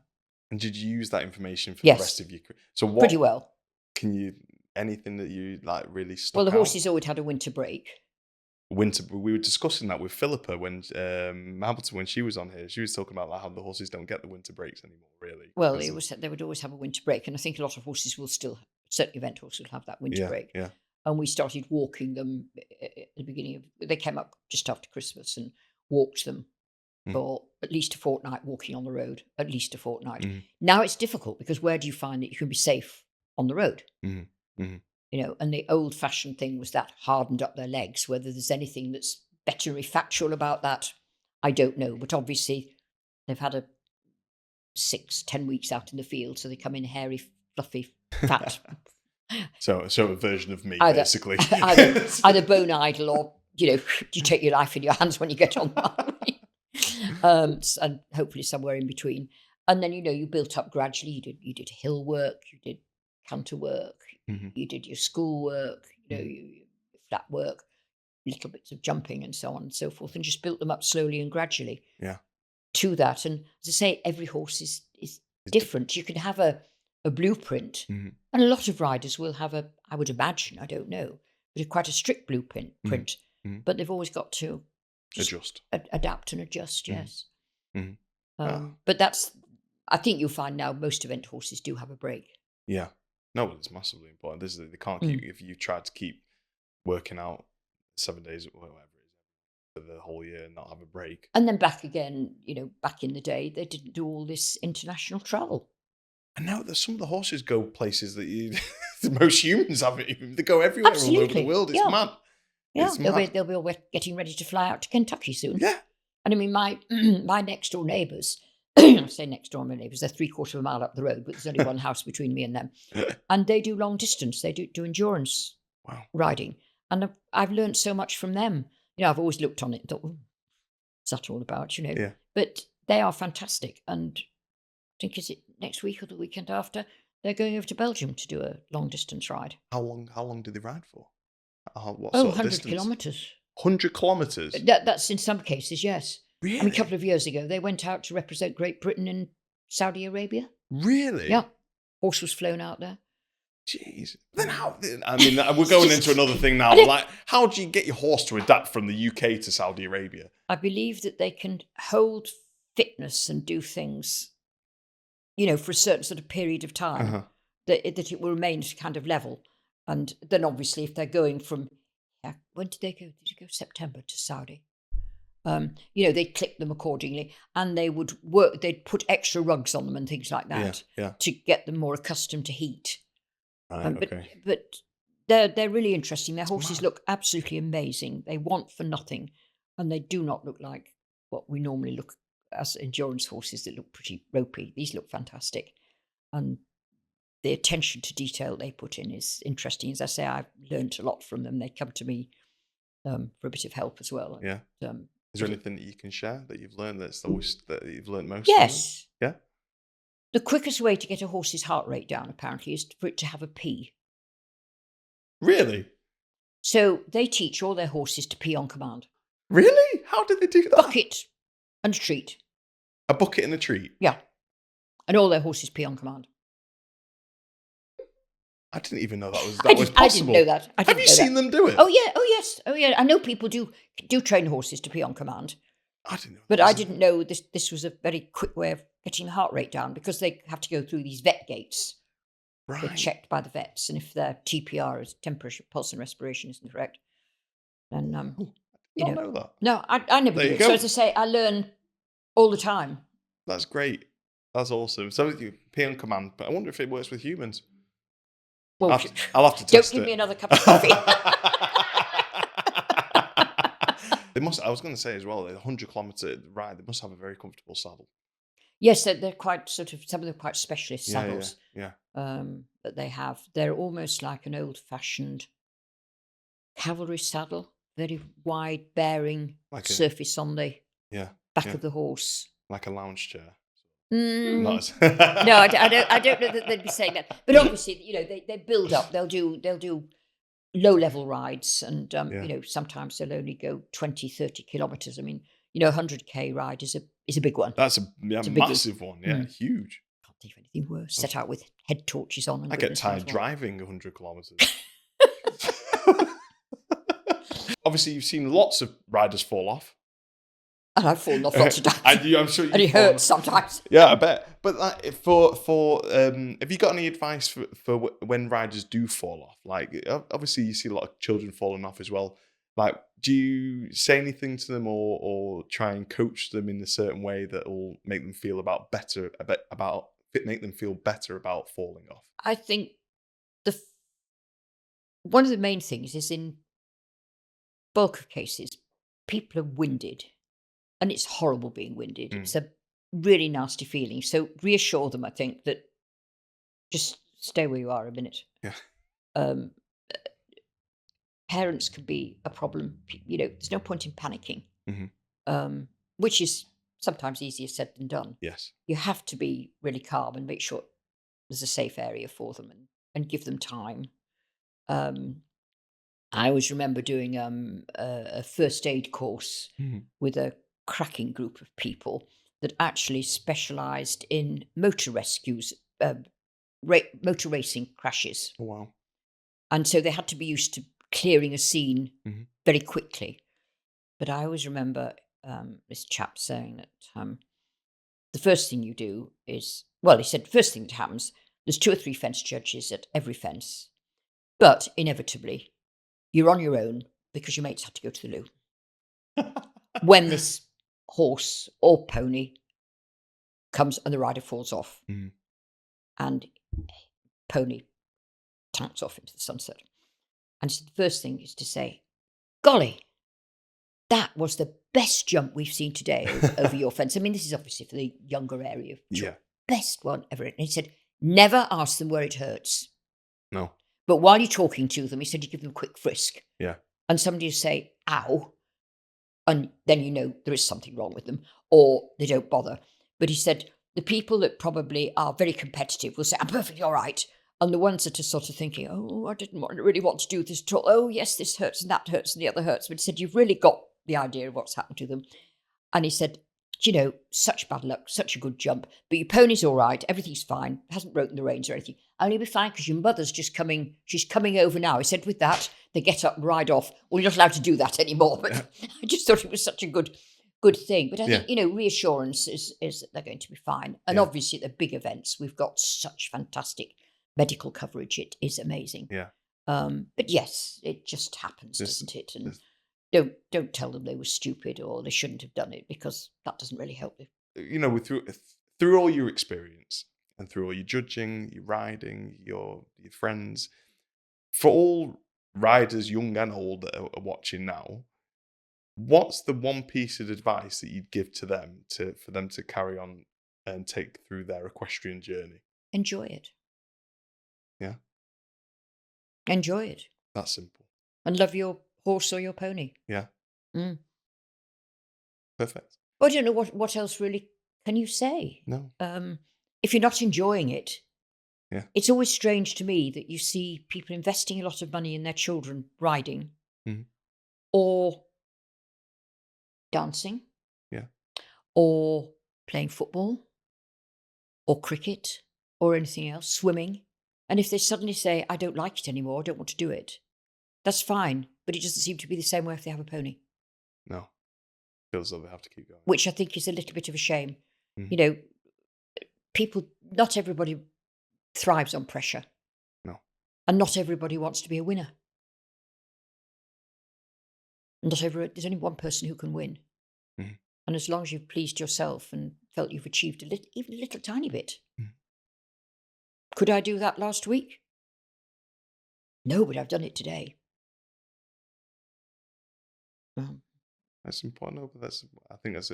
And did you use that information for the rest Yes, of your career? So pretty what well. can you anything that you like really Well, the stuck out? horses always had a winter break. Winter. We were discussing that with Philippa when Hamilton when she was on here. She was talking about like how the horses don't get the winter breaks anymore, really. Well, Because of, they would always have a winter break, and I think a lot of horses will still, certain event horses will have that winter yeah, break. yeah. And we started walking them at the beginning of. They came up just after Christmas and walked them Mm. for at least a fortnight, walking on the road. At least a fortnight. Mm. Now it's difficult because where do you find that you can be safe on the road? Mm. Mm. And the old-fashioned thing was that hardened up their legs. Whether there's anything that's veterinary factual about that, I don't know. But obviously, they've had a 6-10 weeks out in the field, so they come in hairy, fluffy, fat. So a version of me, either, basically. either bone idle or you take your life in your hands when you get on and hopefully somewhere in between. And then you built up gradually. You did hill work, you did canter work, Mhm. you did your school work, Mhm. your flat work, little bits of jumping and so on and so forth, and just built them up slowly and gradually Yeah. to that. And as I say, every horse is It's different. You can have a blueprint, Mhm. and a lot of riders will have I would imagine, I don't know, but quite a strict blueprint. Mhm. Mhm. But they've always got to just Adjust. adapt and adjust. Mhm. Yes. Mhm. Ah, But I think you'll find now most event horses do have a break. yeah. No, but it's massively important. They can't keep Mm. if you try to keep working out 7 days or whatever it is for the whole year and not have a break. And then back again, back in the day, they didn't do all this international travel. And now that some of the horses go places that most humans haven't even. They go everywhere all over the Absolutely. world. It's Yeah. mad. Yeah, It's they'll mad. be all getting ready to fly out to Kentucky soon. Yeah. And I mean, my my next door neighbours, I say next door neighbours, they're 3/4 of a mile up the road, but there's only one house between me and them. And they do long distance. They do endurance Wow. riding. And I've learned so much from them. I've always looked on it and thought, oh, what's that all about, Yeah. But they are fantastic. And I think, is it next week or the weekend after, they're going over to Belgium to do a long distance ride. How long do they ride for? What Oh, sort of 100 distance? kilometres. 100 kilometres? That's in some cases, yes. Really? I mean, a couple of years ago, they went out to represent Great Britain in Saudi Arabia. Really? Yeah. Horse was flown out there. Jeez. Then how? I mean, we're going into another thing now. Like, how do you get your horse to adapt from the UK to Saudi Arabia? I believe that they can hold fitness and do things, for a certain sort of period of time, that it will remain kind of level. And then obviously if they're going from, when did they go? Did it go September to Saudi? They'd clip them accordingly, and they would work. They'd put extra rugs on them and things like that to get them more accustomed to heat. Right, okay. But they're really interesting. Their horses look absolutely amazing. They want for nothing, and they do not look like what we normally look as endurance horses that look pretty ropey. These look fantastic, and the attention to detail they put in is interesting. As I say, I've learnt a lot from them. They come to me for a bit of help as well. Yeah. Is there anything that you can share that you've learned that you've learned most? Yes. Yeah. The quickest way to get a horse's heart rate down, apparently, is for it to have a pee. Really? So they teach all their horses to pee on command. Really? How did they do that? Bucket and a treat. A bucket and a treat? Yeah. And all their horses pee on command. I didn't even know that was possible. I didn't know that. Have you seen them do it? Oh, yeah. Oh, yes. Oh, yeah. I know people do train horses to pee on command. I didn't know. But I didn't know this was a very quick way of getting the heart rate down, because they have to go through these vet gates. Right. They're checked by the vets. And if their TPR, is temperature, pulse and respiration, isn't correct, then, I didn't know that. No, I never do it. So as I say, I learn all the time. That's great. That's awesome. So you pee on command, but I wonder if it works with humans. Well, I'll have to test it. Don't give me another cup of coffee. They must. I was going to say as well, a 100-kilometer ride, they must have a very comfortable saddle. Yes, they're quite some of them are quite specialist saddles. Yeah. That they have. They're almost like an old-fashioned cavalry saddle, very wide bearing surface on the back of the horse, like a lounge chair. No, I don't know that they'd be saying that. But obviously, they build up. They'll do low-level rides, and sometimes they'll only go 20, 30 kilometres. I mean, 100k ride is a big one. That's a massive one. Yeah, huge. Can't think of anything worse. Set out with head torches on. And I get tired driving 100 kilometres. Obviously, you've seen lots of riders fall off. And I've fallen off lots of times. I'm sure. And it hurts sometimes. Yeah, I bet. But have you got any advice for when riders do fall off? Like, obviously, you see a lot of children falling off as well. Like, do you say anything to them or try and coach them in a certain way that will make them feel make them feel better about falling off? I think one of the main things is, in bulk of cases, people are winded. And it's horrible being winded. It's a really nasty feeling. So reassure them, I think, that just stay where you are a minute. Yeah. Parents can be a problem. There's no point in panicking, which is sometimes easier said than done. Yes. You have to be really calm and make sure there's a safe area for them and give them time. I always remember doing a first aid course with a cracking group of people that actually specialised in motor rescues, motor racing crashes. Oh, wow. And so they had to be used to clearing a scene very quickly. But I always remember this chap saying that the first thing you do is, he said, the first thing that happens, there's 2 or 3 fence judges at every fence. But inevitably, you're on your own because your mates had to go to the loo. When this horse or pony comes and the rider falls off, and pony tanks off into the sunset. And so the first thing is to say, golly, that was the best jump we've seen today over your fence. I mean, this is obviously for the younger area of children. Yeah. Best one ever. And he said, never ask them where it hurts. No. But while you're talking to them, he said, you give them a quick frisk. Yeah. And somebody will say, ow. And then you know there is something wrong with them, or they don't bother. But he said, the people that probably are very competitive will say, I'm perfectly all right. And the ones that are sort of thinking, oh, I didn't really want to do this at all. Oh, yes, this hurts and that hurts and the other hurts. But he said, you've really got the idea of what's happened to them. And he said, such bad luck, such a good jump. But your pony's all right. Everything's fine. Hasn't broken the reins or anything. And you'll be fine because your mother's just coming. She's coming over now. He said, with that, they get up and ride off. Well, you're not allowed to do that anymore. But I just thought it was such a good thing. But I think, reassurance is that they're going to be fine. And obviously at the big events, we've got such fantastic medical coverage. It is amazing. Yeah. But yes, it just happens, doesn't it? And don't tell them they were stupid or they shouldn't have done it, because that doesn't really help you. Through all your experience and through all your judging, your riding, your friends, for all riders, young and old, that are watching now, what's the one piece of advice that you'd give to them for them to carry on and take through their equestrian journey? Enjoy it. Yeah. Enjoy it. That's simple. And love your horse or your pony. Yeah. Mm. Perfect. Well, I don't know what else really can you say. No. If you're not enjoying it, it's always strange to me that you see people investing a lot of money in their children riding or dancing or playing football or cricket or anything else, swimming. And if they suddenly say, I don't like it anymore, I don't want to do it, that's fine. But it doesn't seem to be the same way if they have a pony. No. Feels like they have to keep going. Which I think is a little bit of a shame. Mm. Not everybody thrives on pressure. No. And not everybody wants to be a winner. And there's only one person who can win. Mm. And as long as you've pleased yourself and felt you've achieved even a little tiny bit. Could I do that last week? No, but I've done it today. That's important. No, but I think that's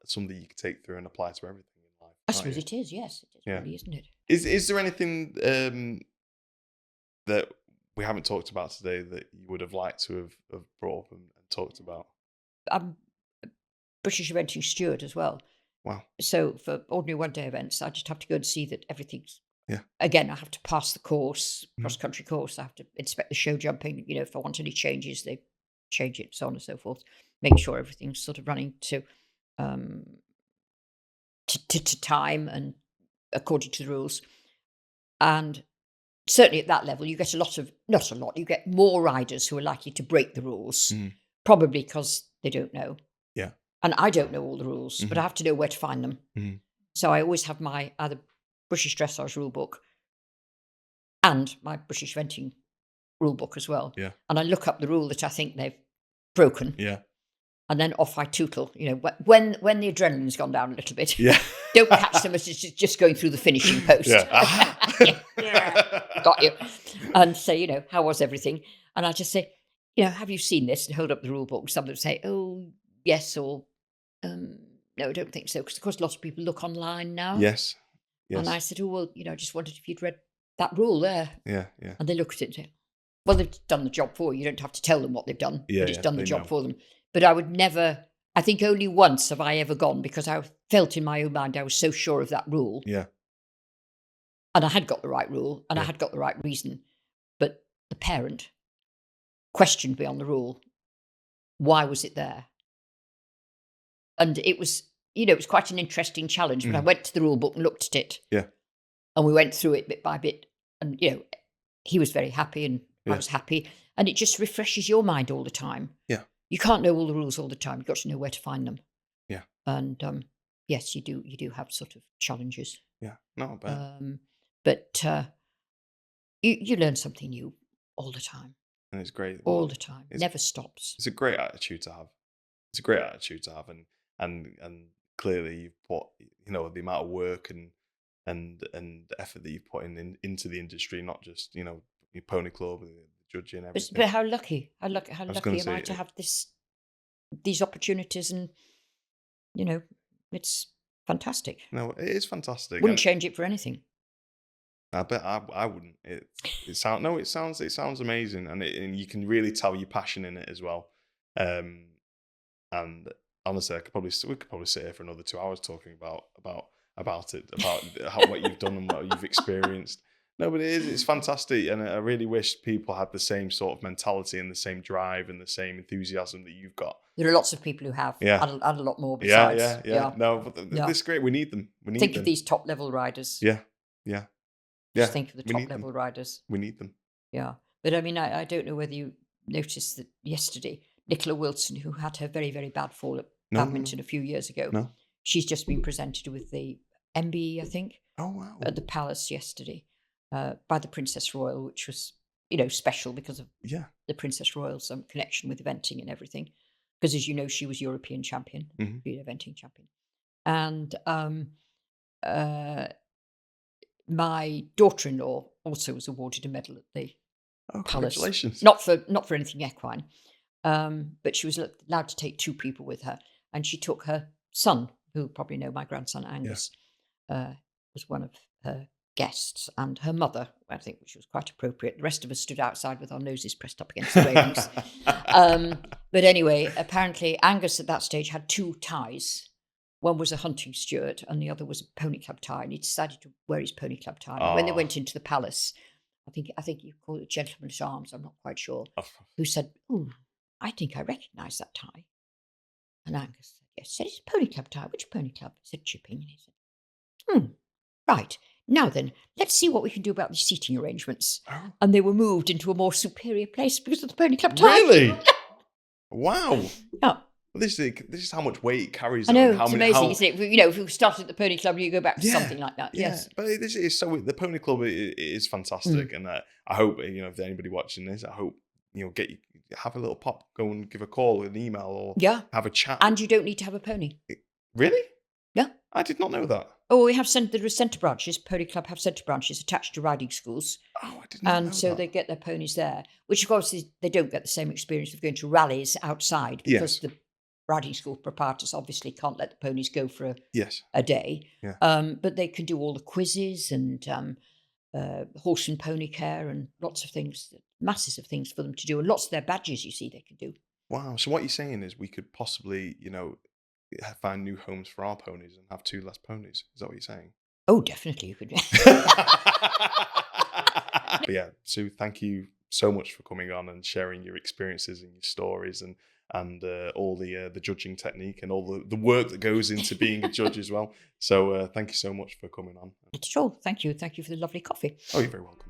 something you can take through and apply to everything in life. I suppose it is, yes. It is, really, isn't it? Is there anything that we haven't talked about today that you would have liked to have brought up and talked about? I'm a British Eventing Steward as well. Wow. So for ordinary one-day events, I just have to go and see that everything's... Yeah. Again, I have to pass the course, cross-country course. I have to inspect the show jumping. If I want any changes, they change it, so on and so forth. Make sure everything's sort of running to time and according to the rules. And certainly at that level, you get you get more riders who are likely to break the rules, probably because they don't know. Yeah. And I don't know all the rules, but I have to know where to find them. So I always have my either British Dressage rule book and my British Eventing rule book as well. Yeah. And I look up the rule that I think they've broken. Yeah. And then off I tootle. When the adrenaline's gone down a little bit. Yeah. Don't catch them as it's just going through the finishing post. Yeah. Got you. And say, how was everything? And I just say, have you seen this? And hold up the rule book. Some of them say, oh, yes, or no, I don't think so. Because, of course, lots of people look online now. Yes. And I said, oh, well, I just wondered if you'd read that rule there. Yeah. And they look at it and say, well, they've done the job for you. You don't have to tell them what they've done. Yeah, but it's done the job know. for them. But I would never... I think only once have I ever gone, because I felt in my own mind I was so sure of that rule. Yeah. And I had got the right rule and I had got the right reason. But the parent questioned me on the rule. Why was it there? And it was, it was quite an interesting challenge. But I went to the rule book and looked at it. Yeah. And we went through it bit by bit. And, he was very happy and I was happy. And it just refreshes your mind all the time. Yeah. You can't know all the rules all the time. You've got to know where to find them. Yeah. And yes, you do have sort of challenges. Yeah, not bad. But you learn something new all the time. And it's great. All the time. It never stops. It's a great attitude to have. It's a great attitude to have. And clearly you've put, the amount of work and effort that you've put into the industry, not just, your pony club, judging But, everything. but how lucky I was am gonna I say to have these opportunities, and it's fantastic. no, it is fantastic, Wouldn't and change it for anything. I bet I wouldn't. It sounds amazing, and you can really tell your passion in it as well. Um, and honestly, we could probably sit here for another 2 hours talking about it, about what you've done and what you've experienced. No, but it's fantastic, and I really wish people had the same sort of mentality and the same drive and the same enthusiasm that you've got. There are lots of people who have Yeah, and a lot more yeah, besides. yeah. No, but Yeah. this is great. We need them. We need Think them. of these top level riders. Yeah, yeah, Just yeah. think of the We top need them. level riders. We need them. Yeah. But I mean, I don't know whether you noticed that yesterday, Nicola Wilson, who had her very, very bad fall at No, badminton a few years ago, no. she's just been presented with the MBE, I think, Oh wow. at the Palace yesterday by the Princess Royal, which was, special because of Yeah. the Princess Royal's connection with eventing and everything. Because as you know, she was European champion, Mhm. eventing champion. And my daughter-in-law also was awarded a medal at the Oh, Palace. congratulations. Not for anything equine, but she was allowed to take 2 people with her, and she took her son, who probably know my grandson Angus, was one of her guests, and her mother, I think, which was quite appropriate. The rest of us stood outside with our noses pressed up against the railings. But anyway, apparently Angus at that stage had 2 ties. One was a hunting steward and the other was a pony club tie, and he decided to wear his pony club tie. And when they went into the palace, I think you call it gentleman at arms, I'm not quite sure, who said, "Oh, I think I recognise that tie." And Angus said, "Yes." He said, "It's a pony club tie." "Which pony club?" He said, "Chipping." And he said, "Right. Now then, let's see what we can do about the seating arrangements." Oh, And they were moved into a more superior place because of the pony club tie. really? Wow. Yeah. Well, this is how much weight it carries. I though, know, and how it's many, amazing, isn't it? If you started at the pony club, you go back to something like that. Yeah, Yes. but this is so. The Pony Club it is fantastic, and I hope if there's anybody watching this, I hope have a little pop, go and give a call, an email, or have a chat. And you don't need to have a pony. Really? Yeah. I did not know that. Oh, there are centre branches. Pony Club have centre branches attached to riding schools. Oh, I did not know And so that. they get their ponies there, which of course they don't get the same experience of going to rallies outside because the riding school proprietors obviously can't let the ponies go for a day. Yeah. But they can do all the quizzes and horse and pony care and lots of things, masses of things for them to do, and lots of their badges, you see, they can do. Wow. So what you're saying is we could possibly, find new homes for our ponies and have 2 less ponies. Is that what you're saying? Oh, definitely you could. But yeah, Sue, thank you so much for coming on and sharing your experiences and your stories and all the judging technique and all the work that goes into being a judge as well. So thank you so much for coming on. Not at all. Thank you. Thank you for the lovely coffee. Oh, you're very welcome.